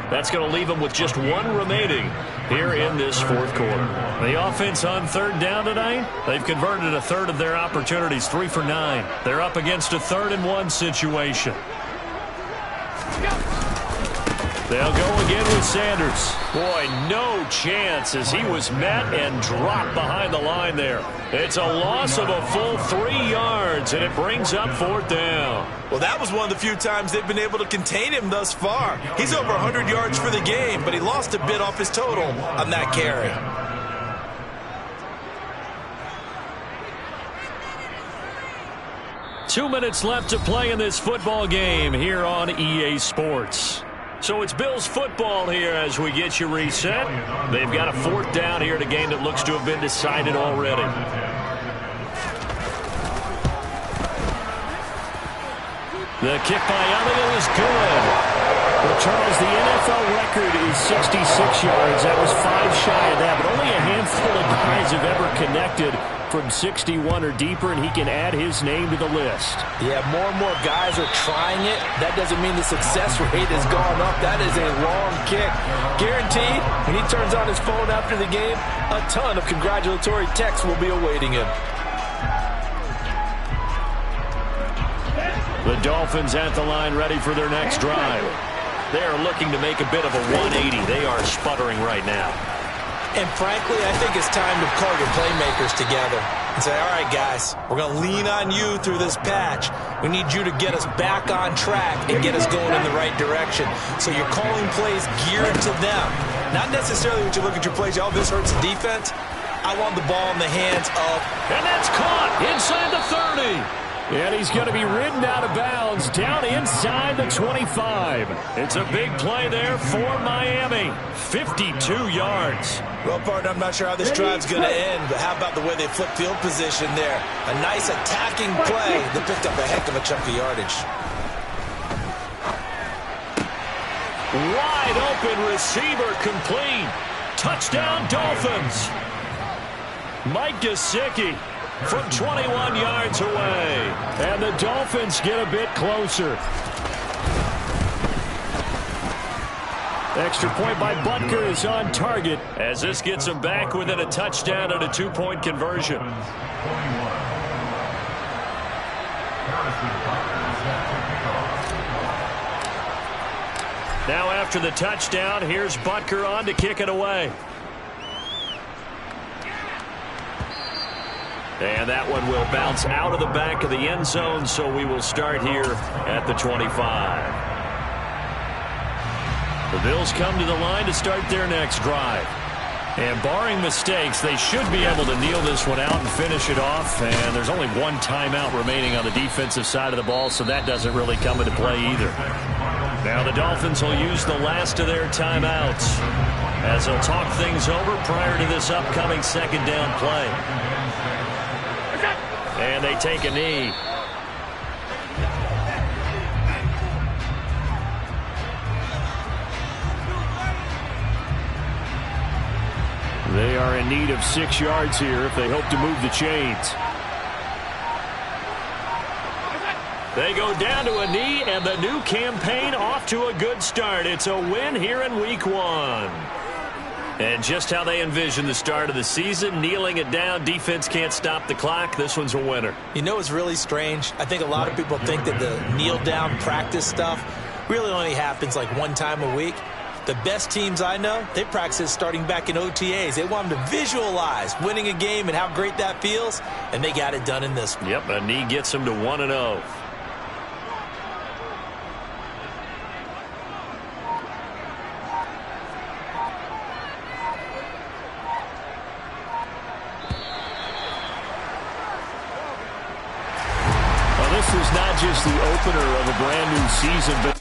That's going to leave them with just 1 remaining here in this fourth quarter. The offense on third down tonight, they've converted a third of their opportunities, 3 for 9. They're up against a 3rd and 1 situation. They'll go again with Sanders. Boy, no chance as he was met and dropped behind the line there. It's a loss of a full 3 yards, and it brings up 4th down. Well, that was one of the few times they've been able to contain him thus far. He's over 100 yards for the game, but he lost a bit off his total on that carry. Two minutes left to play in this football game here on EA Sports. So it's Bills football here as we get you reset. They've got a 4th down here in a game that looks to have been decided already. The kick by Elliott is good. Well, Charles, the NFL record is 66 yards. That was 5 shy of that, but only a handful of guys have ever connected from 61 or deeper, and he can add his name to the list. Yeah, more and more guys are trying it. That doesn't mean the success rate has gone up. That is a long kick. Guaranteed, when he turns on his phone after the game, a ton of congratulatory texts will be awaiting him. The Dolphins at the line ready for their next drive. They are looking to make a bit of a 180. They are sputtering right now. And frankly, I think it's time to call your playmakers together and say, all right, guys, we're going to lean on you through this patch. We need you to get us back on track and get us going in the right direction. So you're calling plays geared to them. Not necessarily when you look at your plays, oh, this hurts the defense. I want the ball in the hands of... And that's caught inside the 30. And he's going to be ridden out of bounds down inside the 25. It's a big play there for Miami. 52 yards. Well, partner, I'm not sure how this drive's going to end, but how about the way they flip field position there? A nice attacking play that picked up a heck of a chunk of yardage. Wide open receiver complete. Touchdown Dolphins. Mike Gesicki from 21 yards away. And the Dolphins get a bit closer. Extra point by Butker is on target as this gets them back within a touchdown and a 2-point conversion. Now after the touchdown, here's Butker on to kick it away. And that one will bounce out of the back of the end zone, so we will start here at the 25. The Bills come to the line to start their next drive. And barring mistakes, they should be able to kneel this one out and finish it off. And there's only 1 timeout remaining on the defensive side of the ball, so that doesn't really come into play either. Now the Dolphins will use the last of their timeouts as they'll talk things over prior to this upcoming second down play. And they take a knee. They are in need of 6 yards here if they hope to move the chains. They go down to a knee, and the new campaign off to a good start. It's a win here in week 1. And just how they envision the start of the season, kneeling it down, defense can't stop the clock. This one's a winner. You know what's really strange? I think a lot of people think that the kneel-down practice stuff really only happens like 1 time a week. The best teams I know, they practice starting back in OTAs. They want them to visualize winning a game and how great that feels, and they got it done in this one. Yep, a knee gets them to 1-0. just the opener of a brand new season, but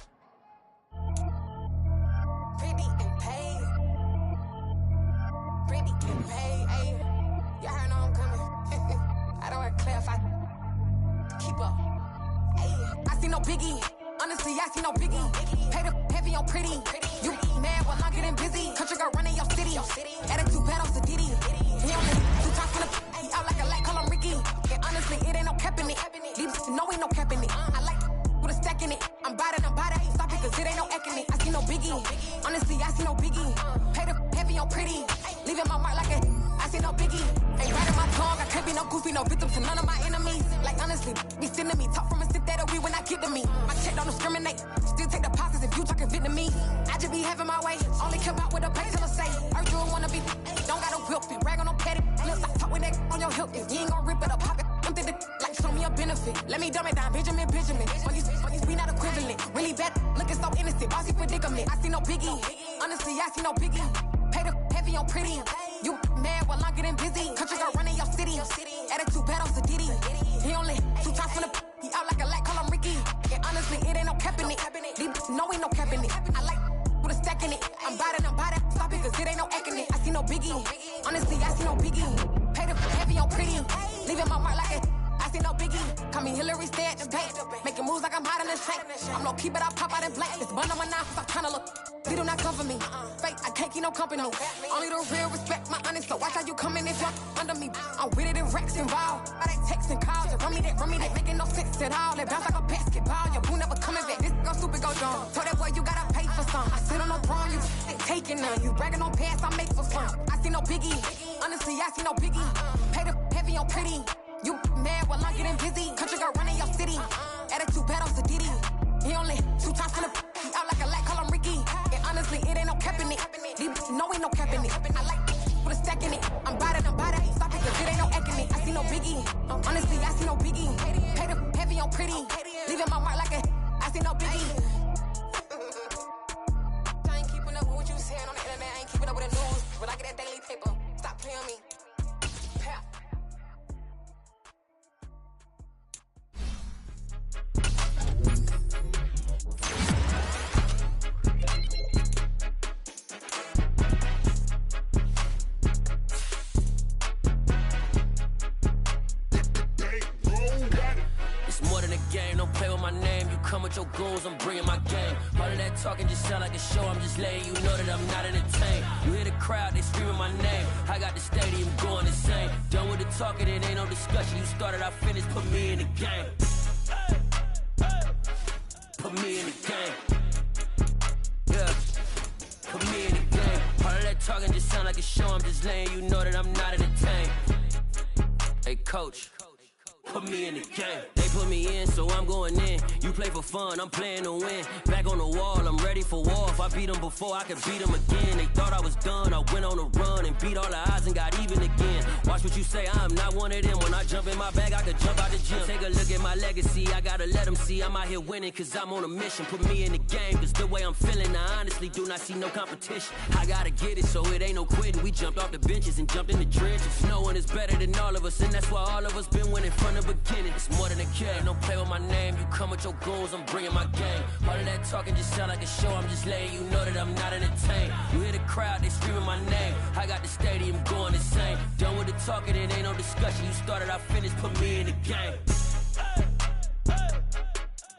I'm playing to win. Back on the wall, I'm ready for war. If I beat them before, I could beat them again. They thought I was done, I went on a run and beat all the odds and got even again. Watch what you say, I'm not one of them. When I jump in my bag, I could jump out the gym. Take a look at my legacy, I gotta let them see I'm out here winning, cause I'm on a mission. Put me in the game, cause the way I'm feeling, I honestly do not see no competition. I gotta get it, so it ain't no quitting. We jumped off the benches and jumped in the trenches. No one is better than all of us, and that's why all of us been winning from the beginning. It's more than a game, don't play with my name. You come with your goons, I'm bringing my game. All of that talking just sound like a show. I'm just letting you know that I'm not entertained. You hear the crowd, they screaming my name. I got the stadium going insane. Done with the talking, it ain't no discussion. You started, I finished, put me in the game.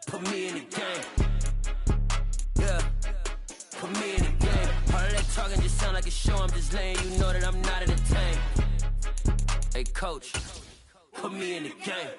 Put me in the game. Yeah, put me in the game. All of that talking just sound like a show. I'm just letting you know that I'm not entertained. Hey coach, put me in the game.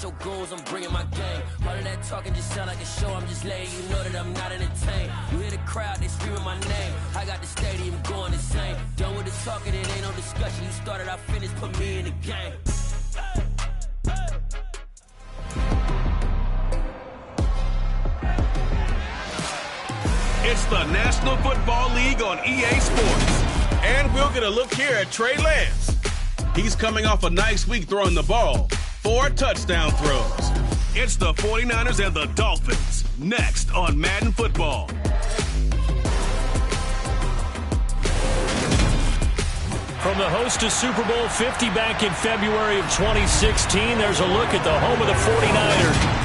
Your goons, I'm bringing my game. All of that talking just sound like a show. I'm just letting you know that I'm not entertained. You hear the crowd, they screaming my name. I got the stadium going insane. Done with the talking, it ain't no discussion. You started, I finished, put me in the game. It's the National Football League on EA Sports. And we'll get a look here at Trey Lance. He's coming off a nice week throwing the ball. 4 touchdown throws. It's the 49ers and the Dolphins. Next on Madden Football. From the host of Super Bowl 50 back in February of 2016, there's a look at the home of the 49ers.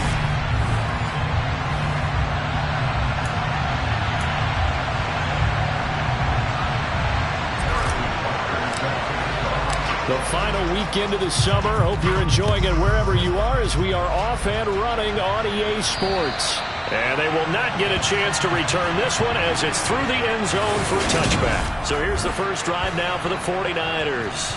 The final weekend of the summer. Hope you're enjoying it wherever you are as we are off and running on EA Sports. And they will not get a chance to return this one as it's through the end zone for a touchback. So here's the first drive now for the 49ers.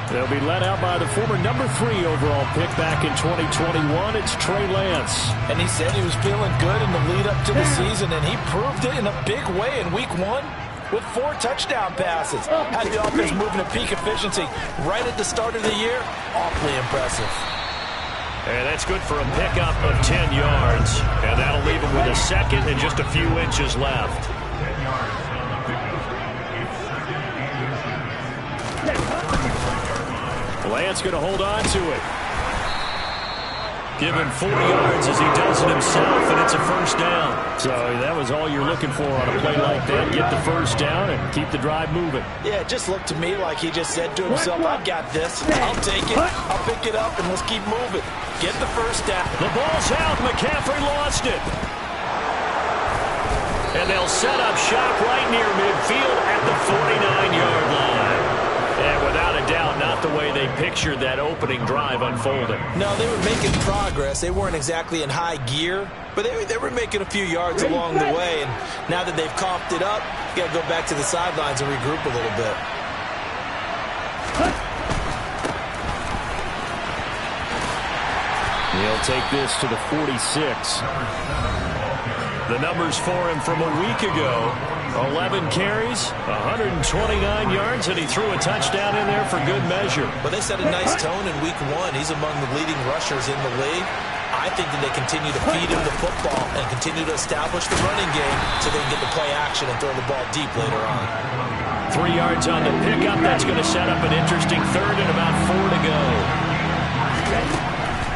They'll be led out by the former number 3 overall pick back in 2021. It's Trey Lance. And he said he was feeling good in the lead up to the season, and he proved it in a big way in week 1. With 4 touchdown passes. Had the offense moving at peak efficiency right at the start of the year. Awfully impressive. And that's good for a pickup of 10 yards. And that'll leave him with a second and just a few inches left. 10 yards on the pickup. It's second and Lance going to hold on to it. Give him 40 yards as he does it himself, and it's a first down. So that was all you're looking for on a play like that. Get the first down and keep the drive moving. Yeah, it just looked to me like he just said to himself, I've got this. I'll take it. I'll pick it up, and let's keep moving. Get the first down. The ball's out. McCaffrey lost it. And they'll set up shop right near midfield at the 49-yard line. And without a doubt, not the way they pictured that opening drive unfolding. No, they were making progress. They weren't exactly in high gear, but they were making a few yards along the way. And now that they've coughed it up, you got to go back to the sidelines and regroup a little bit. He'll take this to the 46. The numbers for him from a week ago: 11 carries, 129 yards, and he threw a touchdown in there for good measure. But they set a nice tone in week 1. He's among the leading rushers in the league. I think that they continue to feed him the football and continue to establish the running game so they can get the play action and throw the ball deep later on. 3 yards on the pickup. That's going to set up an interesting third and about 4 to go.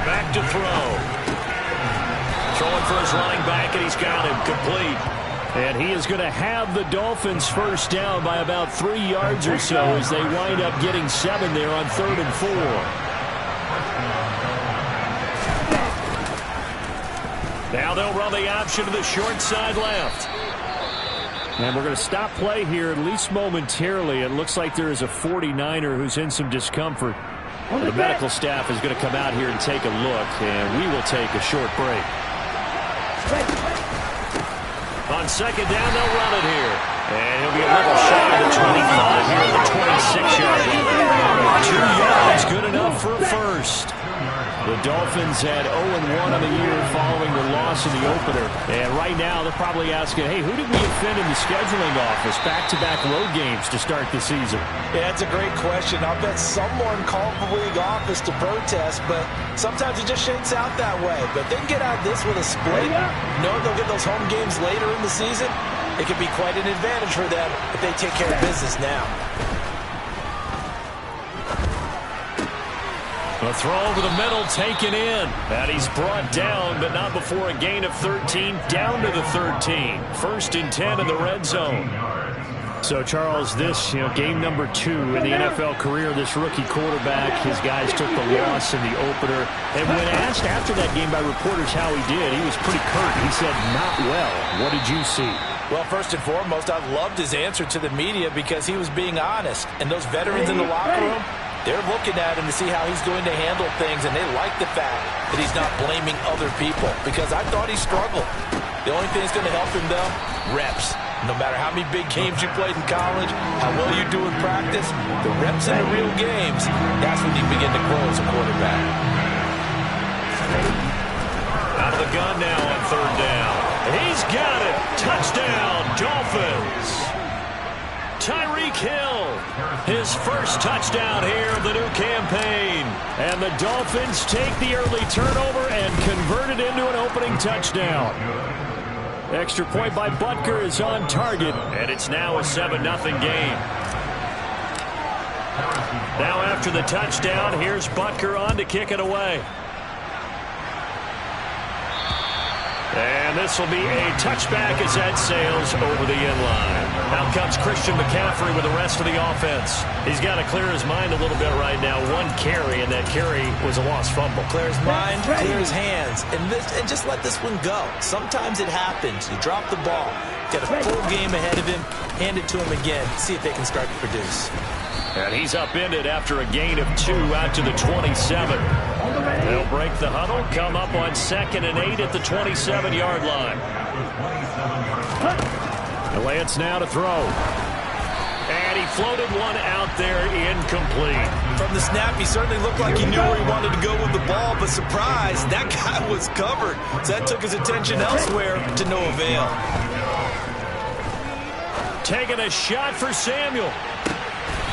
Back to throw. Throwing for his running back, and he's got him complete. And he is going to have the Dolphins first down by about 3 yards or so as they wind up getting 7 there on 3rd and 4. Now they'll run the option to the short side left. And we're going to stop play here, at least momentarily. It looks like there is a 49er who's in some discomfort. The medical staff is going to come out here and take a look, and we will take a short break. On second down, they'll run it here. And he'll be a little shy of the 25 here at the 26-yard line. 2 yards, good enough for a first. The Dolphins had 0-1 on the year following the loss in the opener. And right now, they're probably asking, hey, who did we offend in the scheduling office? Back-to-back road games to start the season. Yeah, that's a great question. I'll bet someone called the league office to protest, but sometimes it just shakes out that way. But if they can get out of this with a split, knowing they'll get those home games later in the season, it could be quite an advantage for them if they take care of business now. A throw over the middle, taken in. And he's brought down, but not before a gain of 13, down to the 13. 1st and 10 in the red zone. So, Charles, this, game number 2 in the NFL career, this rookie quarterback, his guys took the loss in the opener. And when asked after that game by reporters how he did, he was pretty curt. He said, not well. What did you see? Well, first and foremost, I loved his answer to the media because he was being honest. And those veterans in the locker room, they're looking at him to see how he's going to handle things, and they like the fact that he's not blaming other people because I thought he struggled. The only thing that's going to help him, though, reps. No matter how many big games you played in college, how well you do in practice, the reps in the real games, that's when you begin to grow as a quarterback. Out of the gun now on 3rd down. He's got it. Touchdown, Dolphins. Tyreek Hill, his first touchdown here of the new campaign. And the Dolphins take the early turnover and convert it into an opening touchdown. Extra point by Butker is on target, and it's now a 7-0 game. Now after the touchdown, here's Butker on to kick it away. And this will be a touchback as that sails over the end line. Out comes Christian McCaffrey with the rest of the offense. He's got to clear his mind a little bit right now. One carry, and that carry was a lost fumble. Clear his mind, clear his hands, and just let this one go. Sometimes it happens. You drop the ball, get a full game ahead of him, hand it to him again, see if they can start to produce. And he's upended after a gain of 2 out to the 27. They'll break the huddle, come up on 2nd and 8 at the 27-yard line. Lance now to throw. And he floated one out there incomplete. From the snap, he certainly looked like he knew where he wanted to go with the ball, but surprise, that guy was covered. So that took his attention elsewhere to no avail. Taking a shot for Samuel.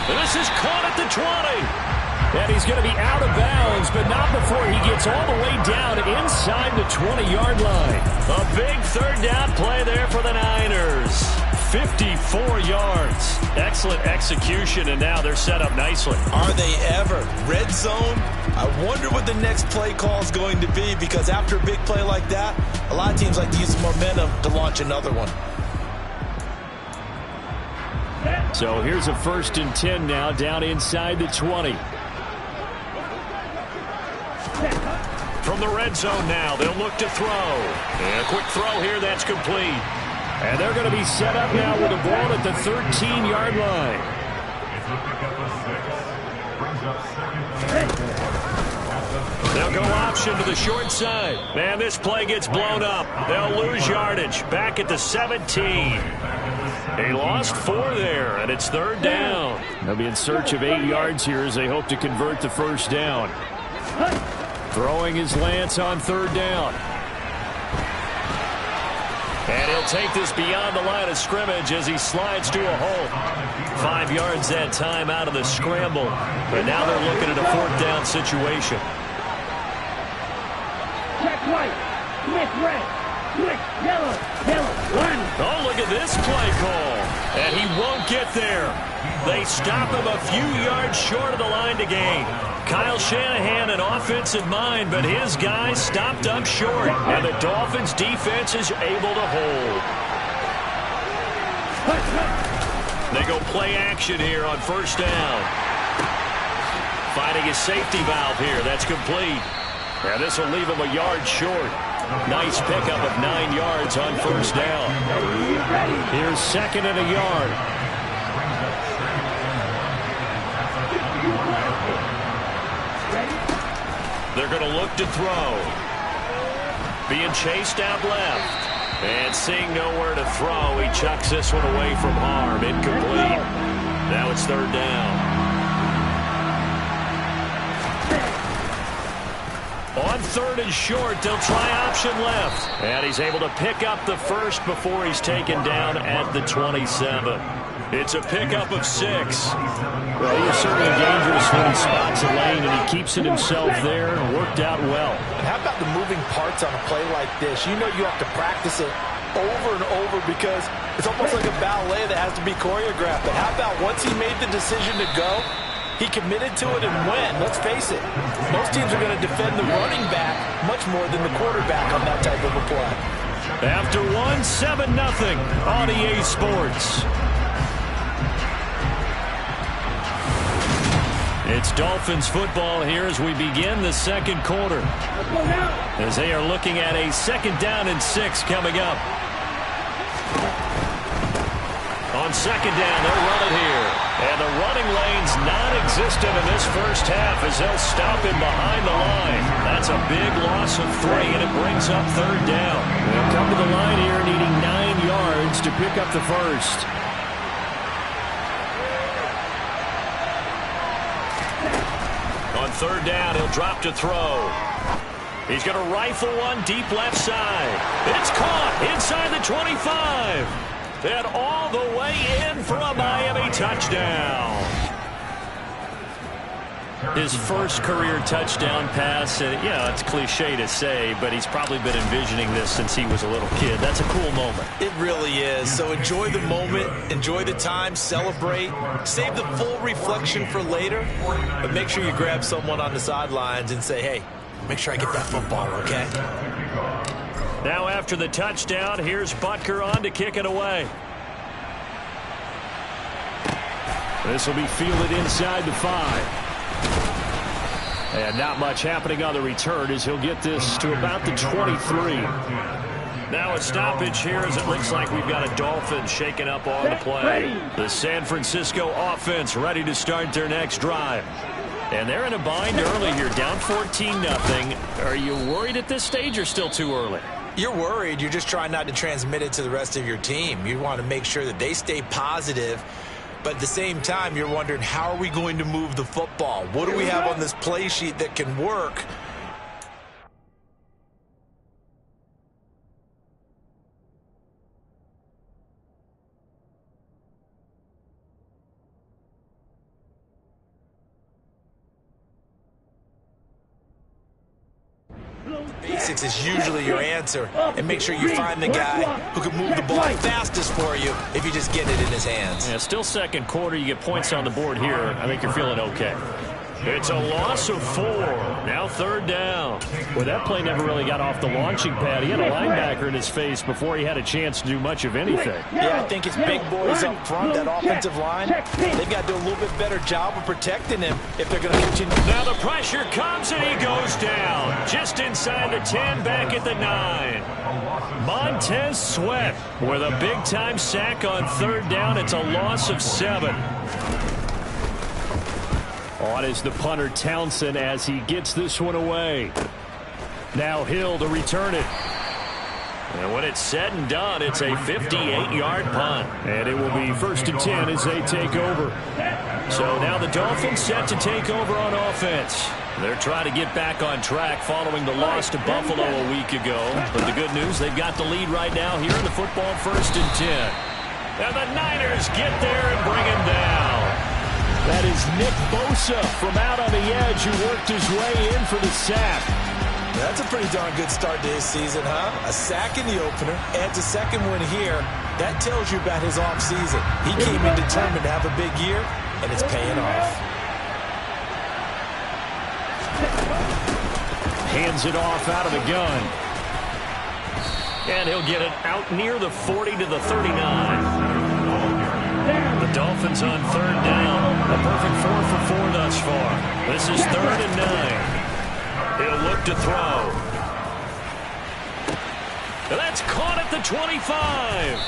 This is caught at the 20. And he's going to be out of bounds, but not before he gets all the way down inside the 20-yard line. A big third down play there for the Niners. 54 yards. Excellent execution, and now they're set up nicely. Are they ever? Red zone? I wonder what the next play call is going to be, because after a big play like that, a lot of teams like to use the momentum to launch another one. So here's a 1st and 10 now, down inside the 20. From the red zone now, they'll look to throw. And a quick throw here, that's complete. And they're going to be set up now with a ball at the 13-yard line. They'll go option to the short side. And this play gets blown up. They'll lose yardage. Back at the 17. They lost 4 there, and it's 3rd down. They'll be in search of 8 yards here as they hope to convert the 1st down. Throwing is Lance on 3rd down. And he'll take this beyond the line of scrimmage as he slides to a hole. 5 yards that time out of the scramble. But now they're looking at a 4th down situation. Check right. Switch red. Switch yellow. Yellow. One. Oh, look at this play call. And he won't get there. They stop him a few yards short of the line to gain. Kyle Shanahan, an offensive mind, but his guys stopped up short. And the Dolphins' defense is able to hold. They go play action here on 1st down. Finding his safety valve here. That's complete. And this will leave him a yard short. Nice pickup of 9 yards on 1st down. Here's 2nd and a yard. They're going to look to throw. Being chased out left. And seeing nowhere to throw, he chucks this one away from harm. Incomplete. Now it's 3rd down. On 3rd and short, they'll try option left. And he's able to pick up the 1st before he's taken down at the 27. It's a pickup of 6. Well, he is certainly dangerous when he spots a lane, and he keeps it himself there and worked out well. And how about the moving parts on a play like this? You know you have to practice it over and over because it's almost like a ballet that has to be choreographed. But how about once he made the decision to go, he committed to it and went. Let's face it, most teams are going to defend the running back much more than the quarterback on that type of a play. After 7-0 on EA Sports. It's Dolphins football here as we begin the 2nd quarter. As they are looking at a 2nd down and 6 coming up. On 2nd down, they'll run it here. And the running lane's non-existent in this 1st half as they'll stop him behind the line. That's a big loss of 3, and it brings up 3rd down. They'll come to the line here needing 9 yards to pick up the 1st. On 3rd down, he'll drop to throw. He's going to rifle one deep left side. It's caught inside the 25. And all the way in for a Miami touchdown. His first career touchdown pass, and it's cliche to say, but he's probably been envisioning this since he was a little kid. That's a cool moment. It really is. So enjoy the moment, enjoy the time, celebrate, save the full reflection for later, but make sure you grab someone on the sidelines and say, hey, make sure I get that football, okay? Now after the touchdown, here's Butker on to kick it away. This will be fielded inside the 5. And not much happening on the return as he'll get this to about the 23. Now a stoppage here as it looks like we've got a Dolphin shaking up on the play. The San Francisco offense ready to start their next drive. And they're in a bind early here, down 14-0. Are you worried at this stage or still too early? You're worried. You're just trying not to transmit it to the rest of your team. You want to make sure that they stay positive. But at the same time, you're wondering, how are we going to move the football? What do we have on this play sheet that can work? Basics is usually your answer, and make sure you find the guy who can move the ball fastest for you if you just get it in his hands. Yeah, still second quarter. You get points on the board here. I think you're feeling okay. It's a loss of 4. Now third down. Well, that play never really got off the launching pad. He had a linebacker in his face before he had a chance to do much of anything. Yeah, I think it's big boys up front, that offensive line. They've got to do a little bit better job of protecting him if they're going to continue. Now the pressure comes and he goes down. Just inside the 10, back at the 9. Montez Sweat with a big-time sack on third down. It's a loss of 7. On is the punter Townsend as he gets this one away. Now Hill to return it. And when it's said and done, it's a 58-yard punt. And it will be 1st and 10 as they take over. So now the Dolphins set to take over on offense. They're trying to get back on track following the loss to Buffalo a week ago. But the good news, they've got the lead right now here in the football 1st and 10. And the Niners get there and bring him down. That is Nick Bosa from out on the edge who worked his way in for the sack. That's a pretty darn good start to his season, huh? A sack in the opener, adds a second one here. That tells you about his offseason. He came in determined to have a big year, and it's paying off. Hands it off out of the gun. And he'll get it out near the 40 to the 39. The Dolphins on third down. A perfect 4 for 4 thus far. This is 3rd and 9. He'll look to throw. That's caught at the 25.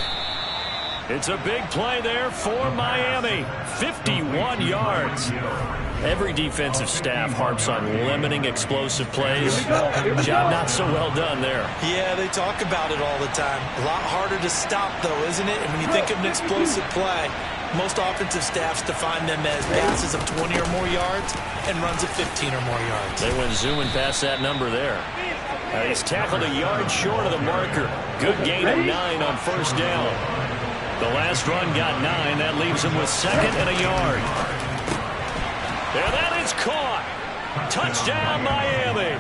It's a big play there for Miami. 51 yards. Every defensive staff harps on limiting explosive plays. Job not so well done there. Yeah, they talk about it all the time. A lot harder to stop, though, isn't it? And when you think of an explosive play, most offensive staffs define them as passes of 20 or more yards and runs of 15 or more yards. They went zooming past that number there. He's tackled a yard short of the marker. Good gain of 9 on 1st down. The last run got 9. That leaves him with 2nd and a yard. And that is caught. Touchdown, Miami.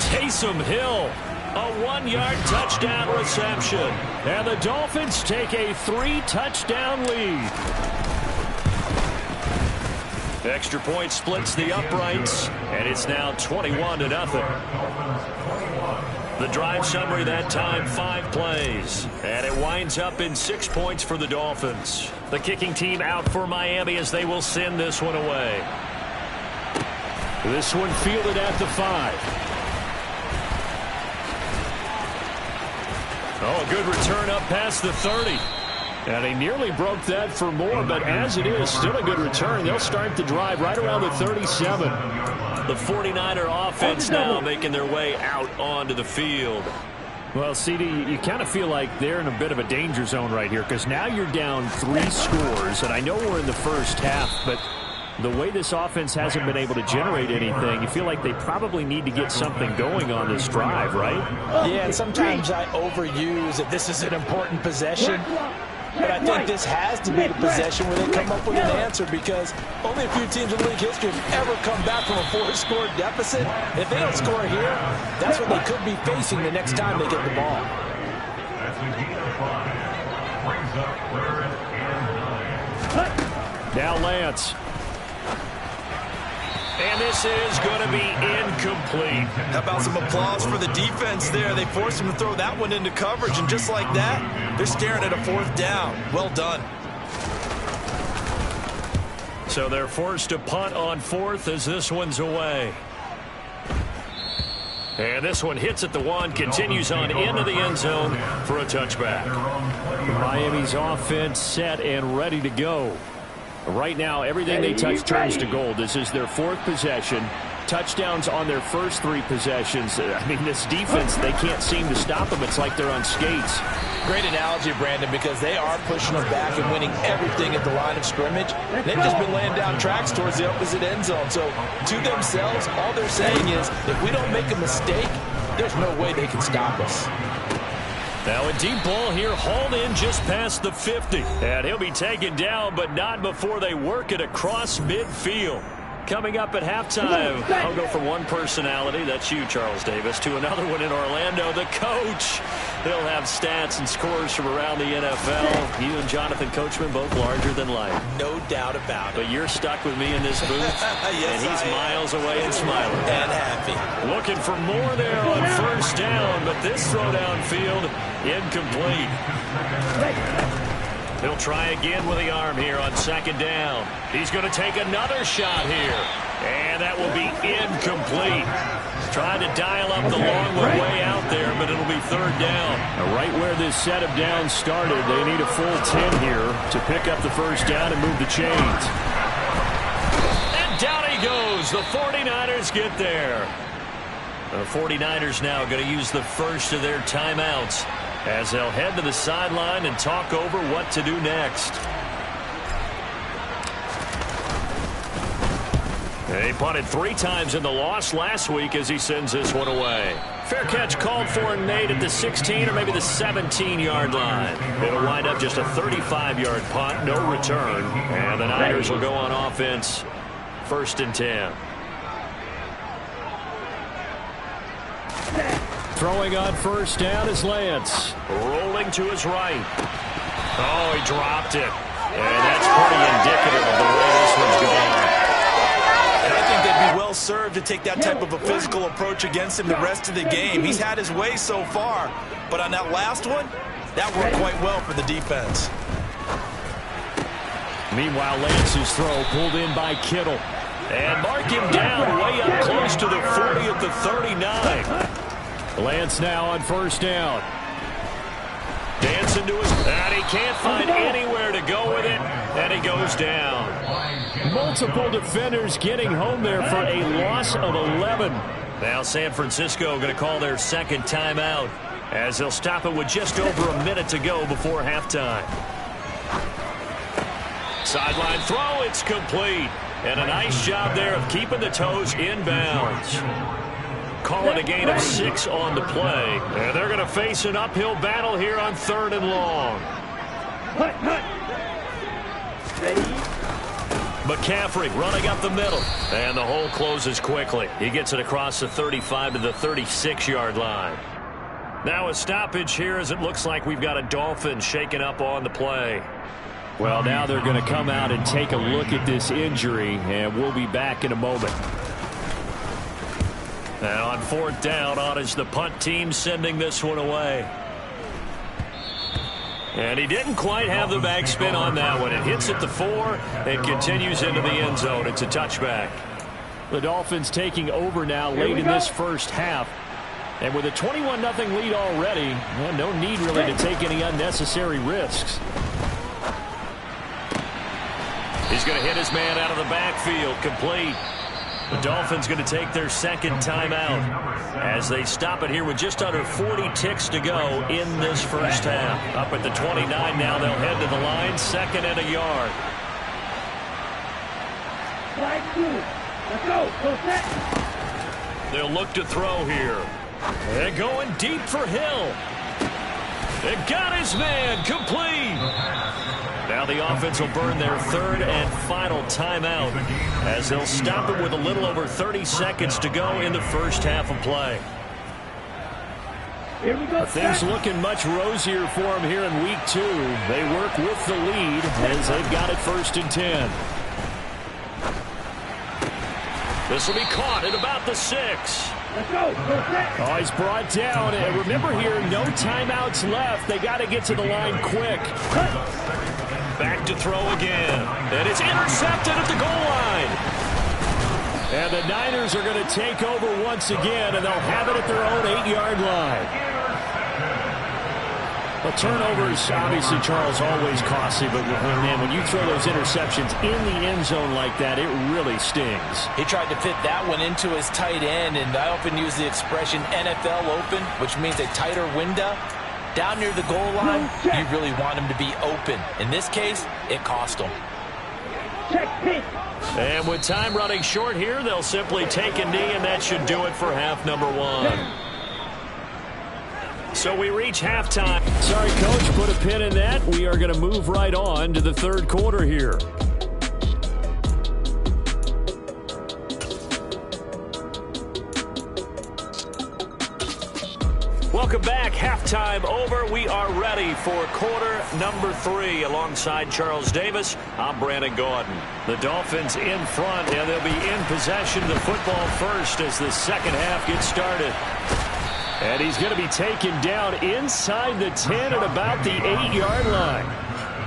Taysom Hill, a 1-yard touchdown reception. And the Dolphins take a 3-touchdown lead. Extra point splits the uprights, and it's now 21-0. The drive summary that time, 5 plays. And it winds up in 6 points for the Dolphins. The kicking team out for Miami as they will send this one away. This one fielded at the 5. Oh, a good return up past the 30. And he nearly broke that for more, but as it is, still a good return. They'll start the drive right around the 37. The 49er offense now making their way out onto the field. Well, CD, you kind of feel like they're in a bit of a danger zone right here because now you're down 3 scores, and I know we're in the first half, but the way this offense hasn't been able to generate anything, you feel like they probably need to get something going on this drive, right? Yeah, and sometimes I overuse that this is an important possession. but I think this has to be the possession where they come up with an answer, because only a few teams in league history have ever come back from a 4-score deficit. If they don't score here, that's what they could be facing the next time they get the ball. That's a gain of 5. Brings up 3rd and 9. Now Lance. And this is going to be incomplete. How about some applause for the defense there? They forced him to throw that one into coverage, and just like that, they're staring at a 4th down. Well done. So they're forced to punt on 4th as this one's away. And this one hits at the 1, continues on into the end zone for a touchback. Miami's offense set and ready to go. Right now, everything they touch turns to gold. This is their 4th possession. Touchdowns on their first 3 possessions. I mean, this defense, they can't seem to stop them. It's like they're on skates. Great analogy, Brandon, because they are pushing them back and winning everything at the line of scrimmage. They've just been laying down tracks towards the opposite end zone. So, to themselves, all they're saying is, if we don't make a mistake, there's no way they can stop us. Now a deep ball here, hauled in just past the 50. And he'll be taken down, but not before they work it across midfield. Coming up at halftime, I'll go from one personality, that's you, Charles Davis, to another one in Orlando, the coach. He'll have stats and scores from around the NFL. You and Jonathan Coachman both larger than life. No doubt about it. But you're stuck with me in this booth, yes, and he's miles away and smiling. And happy. Looking for more there on 1st down, but this throw downfield, incomplete. He'll try again with the arm here on 2nd down. He's going to take another shot here. And that will be incomplete. Trying to dial up the long way out there, but it'll be 3rd down. Now, right where this set of downs started, they need a full 10 here to pick up the 1st down and move the chains. And down he goes. The 49ers get there. The 49ers now going to use the first of their timeouts as they'll head to the sideline and talk over what to do next. He punted 3 times in the loss last week as he sends this one away. Fair catch called for and made at the 16 or maybe the 17-yard line. It'll wind up just a 35-yard punt, no return. And the Niners will go on offense, 1st and 10. Throwing on 1st down is Lance. Rolling to his right. Oh, he dropped it. And that's pretty indicative of the way this one's going. And I think they'd be well served to take that type of a physical approach against him the rest of the game. He's had his way so far, but on that last one, that worked quite well for the defense. Meanwhile, Lance's throw pulled in by Kittle. And mark him down way up close to the 40 at the 39. Lance now on 1st down. Dancing to his... And he can't find anywhere to go with it. And he goes down. Multiple defenders getting home there for a loss of 11. Now San Francisco going to call their 2nd timeout as they'll stop it with just over a minute to go before halftime. Sideline throw, it's complete. And a nice job there of keeping the toes inbounds. Call it a gain of 6 on the play. And they're going to face an uphill battle here on 3rd and long. McCaffrey running up the middle. And the hole closes quickly. He gets it across the 35 to the 36-yard line. Now a stoppage here as it looks like we've got a Dolphin shaken up on the play. Well, now they're going to come out and take a look at this injury, and we'll be back in a moment. Now on 4th down, on is the punt team sending this one away. And he didn't quite have the backspin on that one. It hits at the 4 and continues into the end zone. It's a touchback. The Dolphins taking over now late in this 1st half. And with a 21-0 lead already, well, no need really to take any unnecessary risks. He's going to hit his man out of the backfield, complete. The Dolphins going to take their 2nd timeout as they stop it here with just under 40 ticks to go in this 1st half. Up at the 29 now, they'll head to the line, 2nd and a yard. Let's go. Go set. They'll look to throw here. They're going deep for Hill. They got his man complete. Now the offense will burn their third and final timeout as they'll stop it with a little over 30 seconds to go in the first half of play. Here we go. Things looking much rosier for them here in week 2. They work with the lead as they've got it 1st and 10. This will be caught at about the 6. Let's go. Oh, he's brought down. And remember here, no timeouts left. They got to get to the line quick. Back to throw again. And it's intercepted at the goal line. And the Niners are going to take over once again, and they'll have it at their own 8-yard line. Well, turnovers, obviously, Charles, always costly, but man, when you throw those interceptions in the end zone like that, it really stings. He tried to fit that one into his tight end, and I often use the expression NFL open, which means a tighter window. Down near the goal line, you really want him to be open. In this case, it cost him. And with time running short here, they'll simply take a knee, and that should do it for half number 1. So we reach halftime. Sorry, Coach, put a pin in that. We are going to move right on to the third quarter here. Welcome back. Halftime over. We are ready for quarter number 3. Alongside Charles Davis, I'm Brandon Gordon. The Dolphins in front, and they'll be in possession of the football first as the second half gets started. And he's going to be taken down inside the 10 at about the 8-yard line.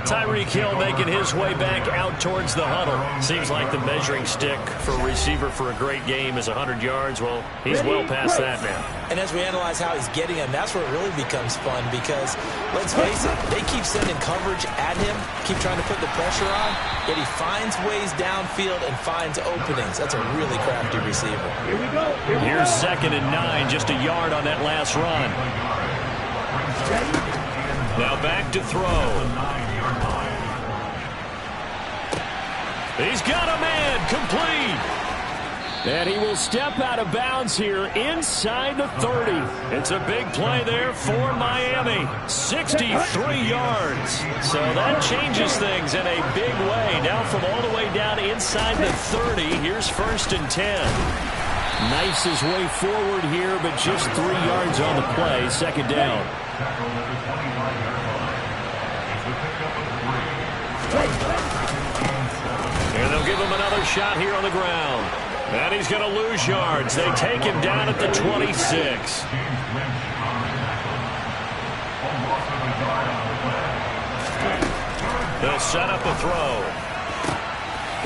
Tyreek Hill making his way back out towards the huddle. Seems like the measuring stick for a receiver for a great game is 100 yards. Well, he's well past that now. And as we analyze how he's getting them, that's where it really becomes fun because, let's face it, they keep sending coverage at him, keep trying to put the pressure on, yet he finds ways downfield and finds openings. That's a really crafty receiver. Here we go. Here's 2nd and 9, just a yard on that last run. Now back to throw. He's got a man, complete. And he will step out of bounds here inside the 30. It's a big play there for Miami. 63 yards. So that changes things in a big way. Now from all the way down inside the 30, here's 1st and 10. Knifes his way forward here, but just 3 yards on the play. 2nd down. And they'll give him another shot here on the ground. And he's going to lose yards. They take him down at the 26. They'll set up a throw.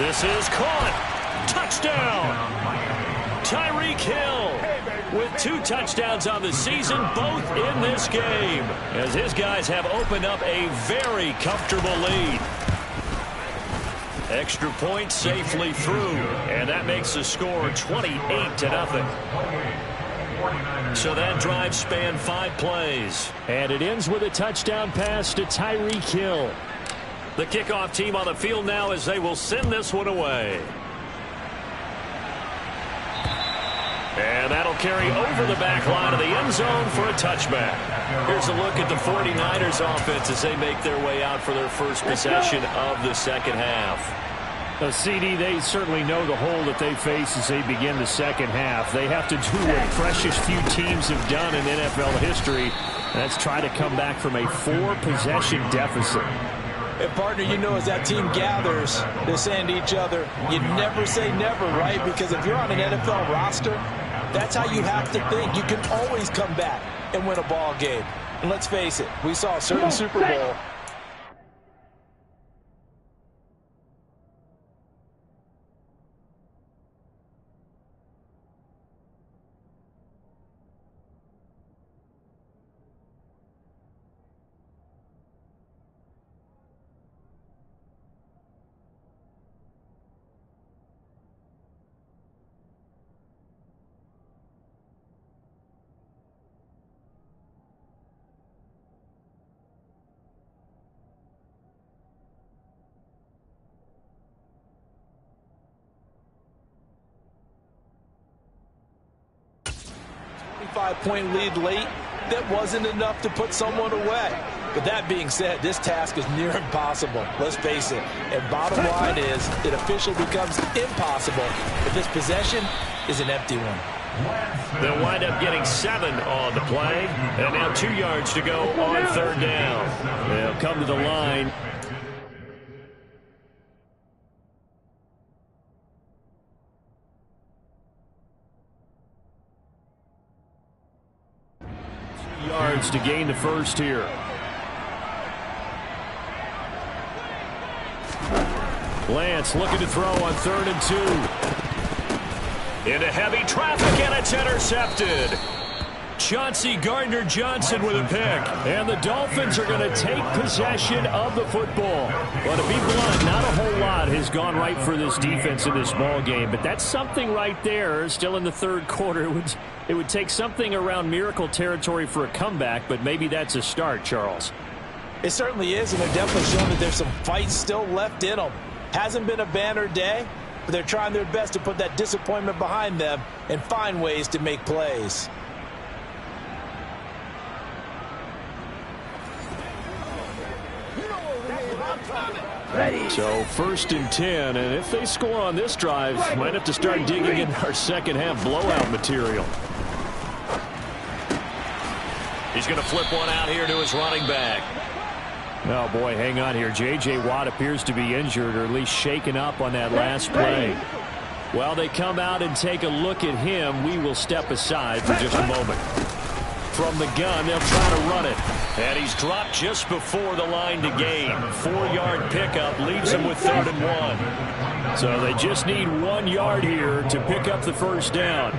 This is caught. Touchdown. Tyreek Hill with 2 touchdowns on the season, both in this game, as his guys have opened up a very comfortable lead. Extra point safely through, and that makes the score 28-0. So that drive spanned 5 plays, and it ends with a touchdown pass to Tyreek Hill. The kickoff team on the field now as they will send this one away. And that'll carry over the back line of the end zone for a touchback. Here's a look at the 49ers offense as they make their way out for their first possession of the second half. CD, they certainly know the hole that they face as they begin the second half. They have to do what precious few teams have done in NFL history. That's try to come back from a 4-possession deficit. And partner, you know, as that team gathers, they're saying to each other, you never say never, right? Because if you're on an NFL roster, that's how you have to think. You can always come back and win a ball game. And let's face it, we saw a certain Super Bowl. Five-point lead late, that wasn't enough to put someone away. But that being said, this task is near impossible. Let's face it. And bottom line is, it officially becomes impossible if this possession is an empty one. They'll wind up getting 7 on the play. And now 2 yards to go on third down. They'll come to the line. Yards to gain the first here. Lance looking to throw on 3rd and 2. Into heavy traffic, and it's intercepted. Chauncey Gardner-Johnson with a pick. And the Dolphins are going to take possession of the football. Well, to be blunt, not a whole lot has gone right for this defense in this ball game, but that's something right there. Still in the 3rd quarter. It would take something around miracle territory for a comeback, but maybe that's a start, Charles. It certainly is, and they're definitely showing that there's some fight still left in them. Hasn't been a banner day, but they're trying their best to put that disappointment behind them and find ways to make plays. So 1st and 10, and if they score on this drive, might have to start digging in our second half blowout material. He's going to flip one out here to his running back. Oh boy, hang on here. J.J. Watt appears to be injured, or at least shaken up on that last play. While they come out and take a look at him, we will step aside for just a moment. From the gun, they'll try to run it. And he's dropped just before the line to gain. 4-yard pickup leaves him with 3rd and 1. So they just need 1 yard here to pick up the first down.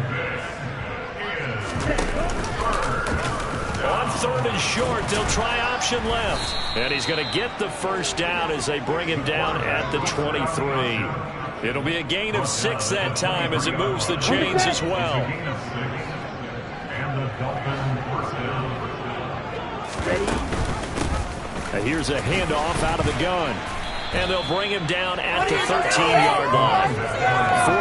On 3rd and short, they'll try option left. And he's going to get the first down as they bring him down at the 23. It'll be a gain of 6 that time as it moves the chains as well. Here's a handoff out of the gun. And they'll bring him down at the 13-yard line.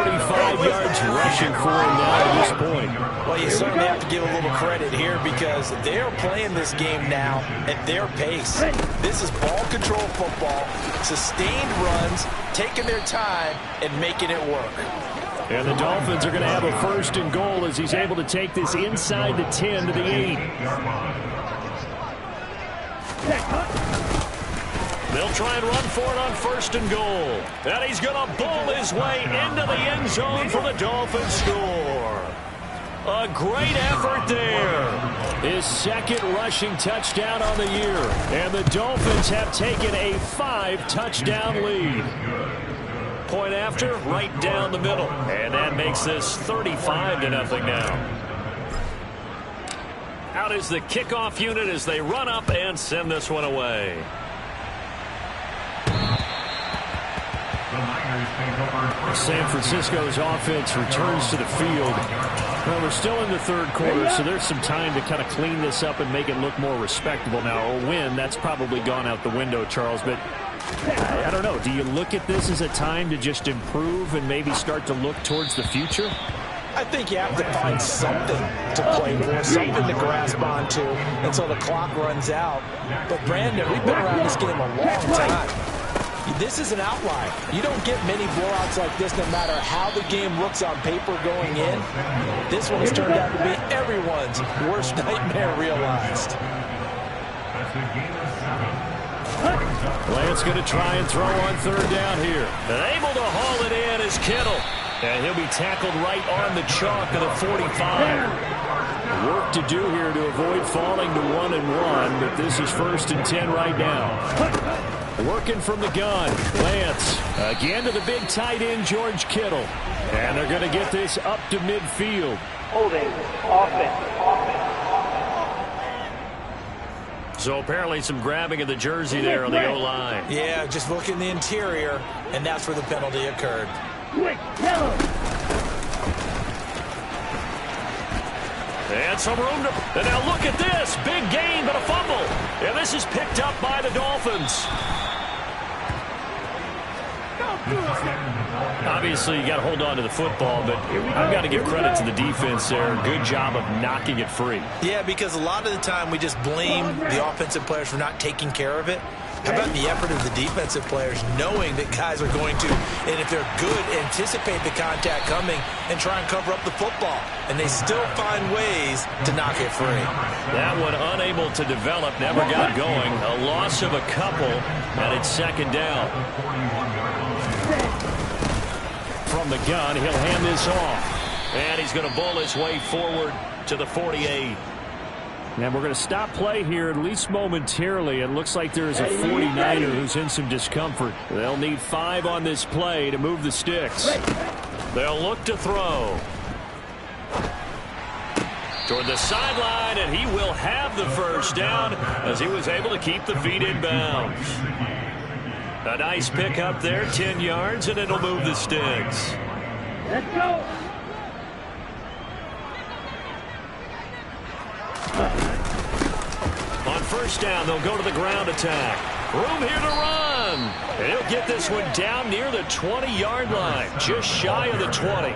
45 yards rushing for him now at this point. Well, you certainly have to give a little credit here because they're playing this game now at their pace. This is ball control football, sustained runs, taking their time and making it work. And the Dolphins are going to have a 1st and goal as he's able to take this inside the 10 to the 8. They'll try and run for it on 1st and goal. And he's going to bowl his way into the end zone for the Dolphins score. A great effort there. His 2nd rushing touchdown on the year. And the Dolphins have taken a 5-touchdown lead. Point after, right down the middle. And that makes this 35-0 now. Out is the kickoff unit as they run up and send this one away. San Francisco's offense returns to the field. Well, we're still in the 3rd quarter, so there's some time to kind of clean this up and make it look more respectable now. A win, that's probably gone out the window, Charles, but I don't know. Do you look at this as a time to just improve and maybe start to look towards the future? I think you have to find something to play for, something to grasp onto until the clock runs out. But, Brandon, we've been around this game a long time. This is an outlier. You don't get many blowouts like this no matter how the game looks on paper going in. This one has turned out to be everyone's worst nightmare realized. Lance going to try and throw on 3rd down here. And able to haul it in is Kittle. And he'll be tackled right on the chalk of the 45. Work to do here to avoid falling to 1-1, but this is 1st and 10 right now. Working from the gun. Lance again to the big tight end, George Kittle. And they're going to get this up to midfield. Holding offense. So apparently some grabbing of the jersey there on the O-line. Yeah, just look in the interior, and that's where the penalty occurred. Quick, yellow. And some room to... And now look at this. Big gain, but a fumble. And this is picked up by the Dolphins. Obviously, you got to hold on to the football, but I've got to give credit to the defense there. Good job of knocking it free. Yeah, because a lot of the time we just blame the offensive players for not taking care of it. How about the effort of the defensive players knowing that guys are going to, and if they're good, anticipate the contact coming and try and cover up the football. And they still find ways to knock it free. That one unable to develop, never got going. A loss of a couple, and it's second down. From the gun, he'll hand this off. And he's going to bull his way forward to the 48. And we're going to stop play here, at least momentarily. It looks like there's a 49er who's in some discomfort. They'll need 5 on this play to move the sticks. They'll look to throw. Toward the sideline, and he will have the first down as he was able to keep the feet in bounds. A nice pick up there, 10 yards, and it'll move the sticks. Let's go. On first down, they'll go to the ground attack. Room here to run. And he'll get this one down near the 20-yard line, just shy of the 20.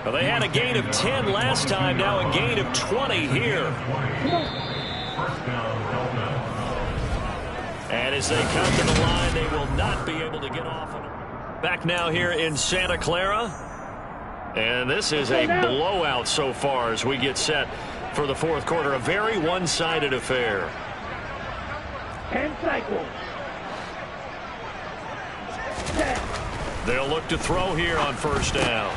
Well, they had a gain of 10 last time, now a gain of 20 here. And as they come to the line, they will not be able to get off of it. Back now here in Santa Clara. And this is a blowout so far as we get set for the fourth quarter. A very one-sided affair. 10 cycles. They'll look to throw here on first down.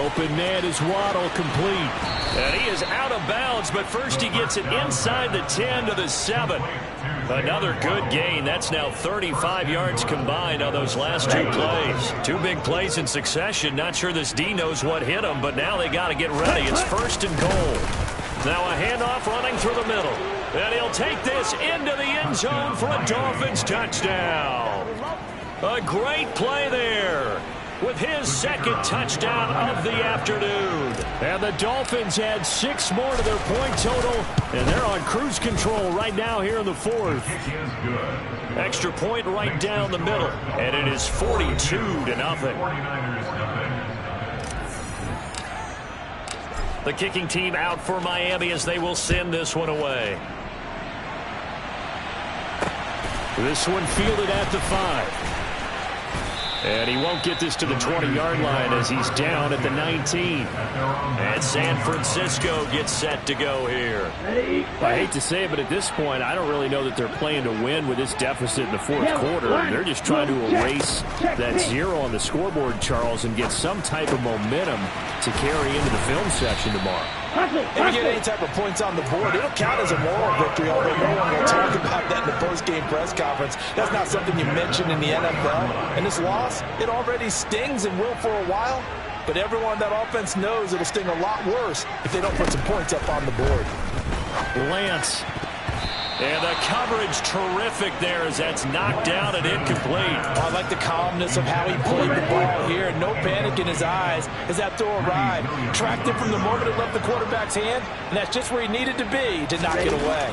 Open man is Waddle, complete. And he is out of bounds, but first he gets it inside the 10 to the 7. Another good gain. That's now 35 yards combined on those last 2 plays. 2 big plays in succession. Not sure this D knows what hit him, but now they got to get ready. It's first and goal. Now a handoff running through the middle. And he'll take this into the end zone for a Dolphins touchdown. A great play there with his second touchdown of the afternoon. And the Dolphins add 6 more to their point total, and they're on cruise control right now here in the fourth. Extra point right down the middle, and it is 42-0. The kicking team out for Miami as they will send this one away. This one fielded at the 5. And he won't get this to the 20-yard line as he's down at the 19. And San Francisco gets set to go here. I hate to say it, but at this point, I don't really know that they're playing to win with this deficit in the fourth quarter. They're just trying to erase that 0 on the scoreboard, Charles, and get some type of momentum to carry into the film section tomorrow. If you get any type of points on the board, it'll count as a moral victory, although no one will talk about that in the post-game press conference. That's not something you mention in the NFL. And this loss, it already stings and will for a while, but everyone that offense knows it'll sting a lot worse if they don't put some points up on the board. Lance. And the coverage terrific there as that's knocked down and incomplete. I like the calmness of how he played the ball here. No panic in his eyes as that throw arrived. Tracked it from the moment it left the quarterback's hand, and that's just where he needed to be to knock it away.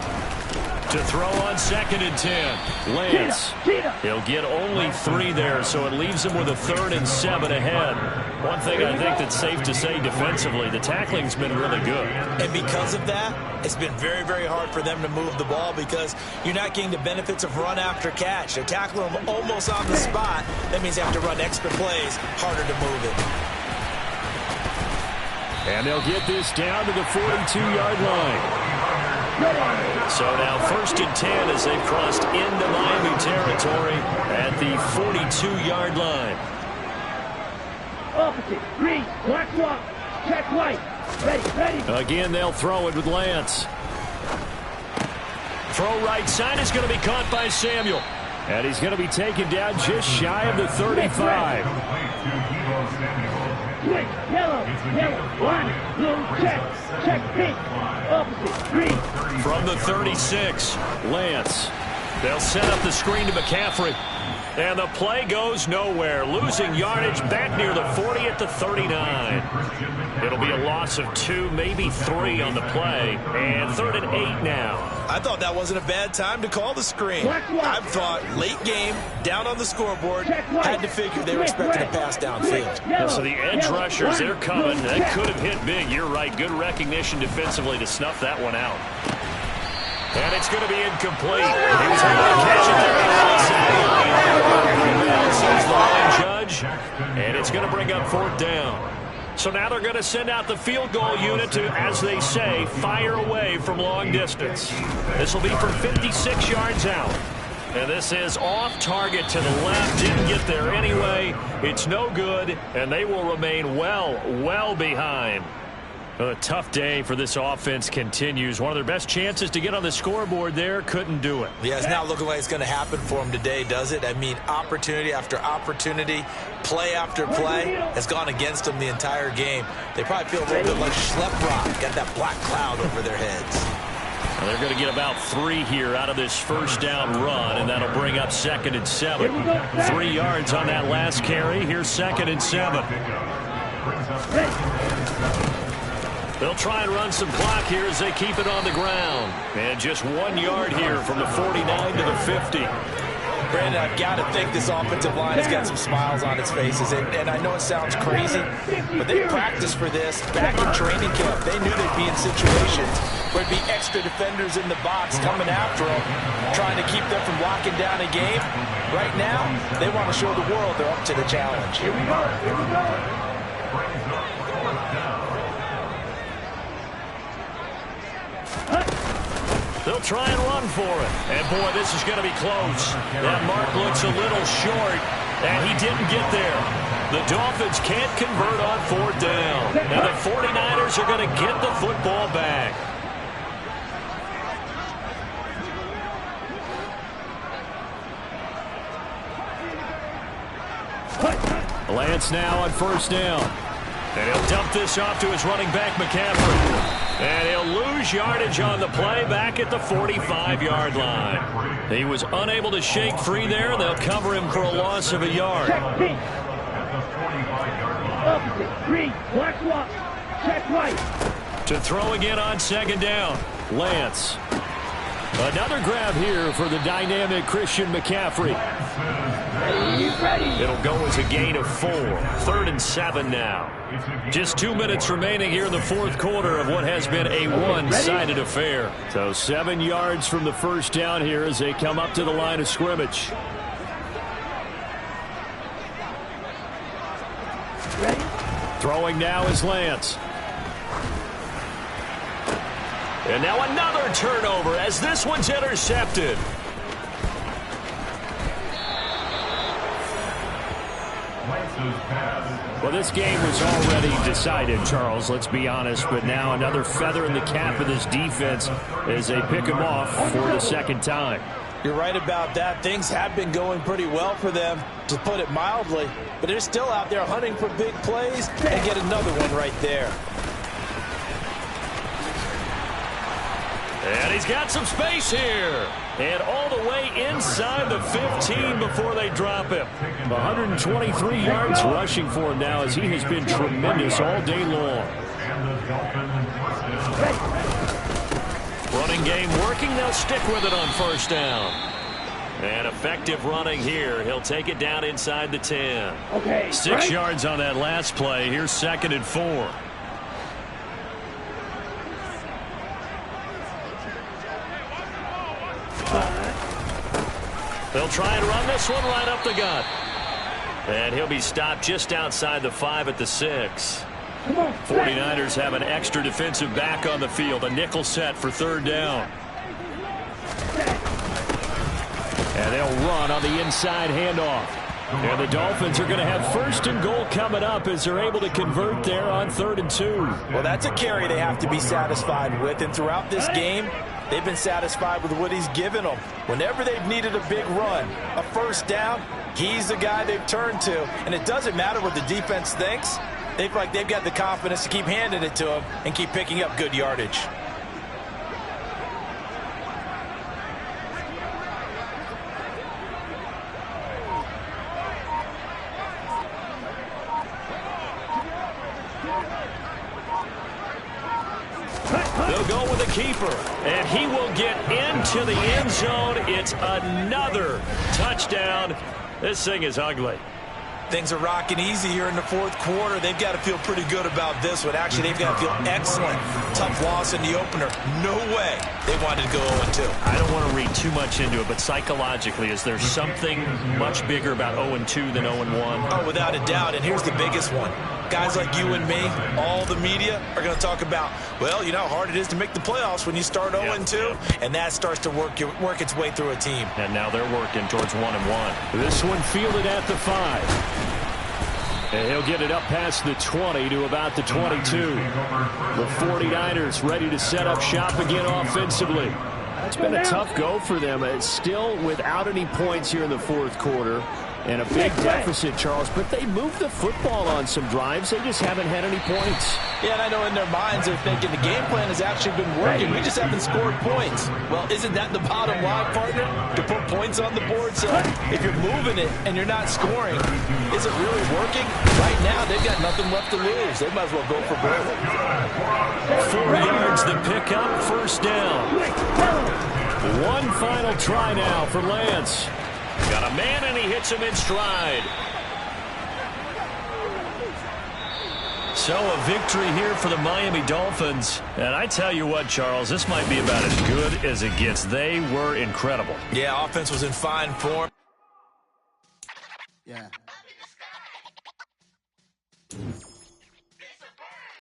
To throw on 2nd and 10. Lance. He'll get only 3 there, so it leaves him with a 3rd and 7 ahead. One thing I think that's safe to say defensively, the tackling's been really good. And because of that, it's been very, very hard for them to move the ball because you're not getting the benefits of run after catch. They're tackling them almost on the spot. That means they have to run extra plays, harder to move it. And they'll get this down to the 42-yard line. So now 1st and 10 as they've crossed into Miami territory at the 42-yard line. Opposite, green, black swap, check white, ready. Again, they'll throw it with Lance. Throw right side is going to be caught by Samuel. And he's going to be taken down just shy of the 35. Switch, yellow, one, blue, check pink, opposite, green. From the 36, Lance. They'll set up the screen to McCaffrey. And the play goes nowhere, losing yardage back near the 40 at the 39. It'll be a loss of 2, maybe 3 on the play. And 3rd and 8 now. I thought that wasn't a bad time to call the screen. I thought late game, down on the scoreboard, had to figure they were expecting a pass downfield. So the edge rushers, they're coming. They could have hit big. You're right. Good recognition defensively to snuff that one out. And it's going to be incomplete. He was able to catch it there on the says the line judge. And it's going to bring up 4th down. So now they're going to send out the field goal unit to, as they say, fire away from long distance. This will be from 56 yards out. And this is off target to the left. Didn't get there anyway. It's no good, and they will remain well behind. A tough day for this offense continues. One of their best chances to get on the scoreboard there, couldn't do it. Yeah, it's not looking like it's going to happen for them today, does it? I mean, opportunity after opportunity, play after play has gone against them the entire game. They probably feel a little bit like Schlepp, got that black cloud over their heads. Well, they're going to get about 3 here out of this first down run, and that'll bring up 2nd and 7. 3 yards on that last carry. Here's 2nd and 7. They'll try and run some clock here as they keep it on the ground. And just 1 yard here from the 49 to the 50. Brandon, I've got to think this offensive line has got some smiles on its faces. And I know it sounds crazy, but they practiced for this back in training camp. They knew they'd be in situations where it'd be extra defenders in the box coming after them, trying to keep them from locking down a game. Right now, they want to show the world they're up to the challenge. Here we go. They'll try and run for it. And, boy, this is going to be close. That mark looks a little short, and he didn't get there. The Dolphins can't convert on 4th down. And the 49ers are going to get the football back. Lance now on 1st down. And he'll dump this off to his running back, McCaffrey. And he'll lose yardage on the play back at the 45-yard line. He was unable to shake free there. They'll cover him for a loss of a yard. To throw again on 2nd down. Lance. Another grab here for the dynamic Christian McCaffrey. It'll go as a gain of 4. 3rd and 7 now. Just 2 minutes remaining here in the 4th quarter of what has been a one-sided affair. So 7 yards from the first down here as they come up to the line of scrimmage. Throwing now is Lance. And now another turnover as this one's intercepted. Well, this game was already decided, Charles, let's be honest. But now another feather in the cap of this defense as they pick him off for the 2nd time. You're right about that. Things have been going pretty well for them, to put it mildly. But they're still out there hunting for big plays and get another one right there. And he's got some space here. And all the way inside the 15 before they drop him. 123 yards rushing for him now as he has been tremendous all day long. Running game working. They'll stick with it on 1st down. And effective running here. He'll take it down inside the 10. 6 yards on that last play. Here's 2nd and 4. They'll try and run this one right up the gut. And he'll be stopped just outside the 5 at the 6. 49ers have an extra defensive back on the field. A nickel set for 3rd down. And they'll run on the inside handoff. And the Dolphins are going to have 1st and goal coming up as they're able to convert there on 3rd and 2. Well, that's a carry they have to be satisfied with. And throughout this game, they've been satisfied with what he's given them. Whenever they've needed a big run, a 1st down, he's the guy they've turned to. And it doesn't matter what the defense thinks. They've got the confidence to keep handing it to him and keep picking up good yardage. the keeper, and he will get into the end zone. It's another touchdown. This thing is ugly. Things are rocking easy here in the fourth quarter. They've got to feel pretty good about this one. Actually, they've got to feel excellent. Tough loss in the opener. No way they wanted to go 0-2. I don't want to read too much into it, but psychologically, is there something much bigger about 0-2 than 0-1? Oh, without a doubt. And here's the biggest one. Guys like you and me, all the media, are going to talk about, well, you know how hard it is to make the playoffs when you start 0-2, and that starts to work its way through a team. And now they're working towards 1-1. This one fielded at the 5. And he'll get it up past the 20 to about the 22. The 49ers ready to set up shop again offensively. It's been a tough go for them. It's still without any points here in the fourth quarter. And a big deficit, Charles, but they moved the football on some drives. They just haven't had any points. Yeah, and I know in their minds they're thinking the game plan has actually been working. We just haven't scored points. Well, isn't that the bottom line, partner? To put points on the board? So if you're moving it and you're not scoring, is it really working? Right now, they've got nothing left to lose. They might as well go for broke. 4 yards the pickup, first down. One final try now for Lance. Got a man, and he hits him in stride. So a victory here for the Miami Dolphins. And I tell you what, Charles, this might be about as good as it gets. They were incredible. Yeah, offense was in fine form. Yeah.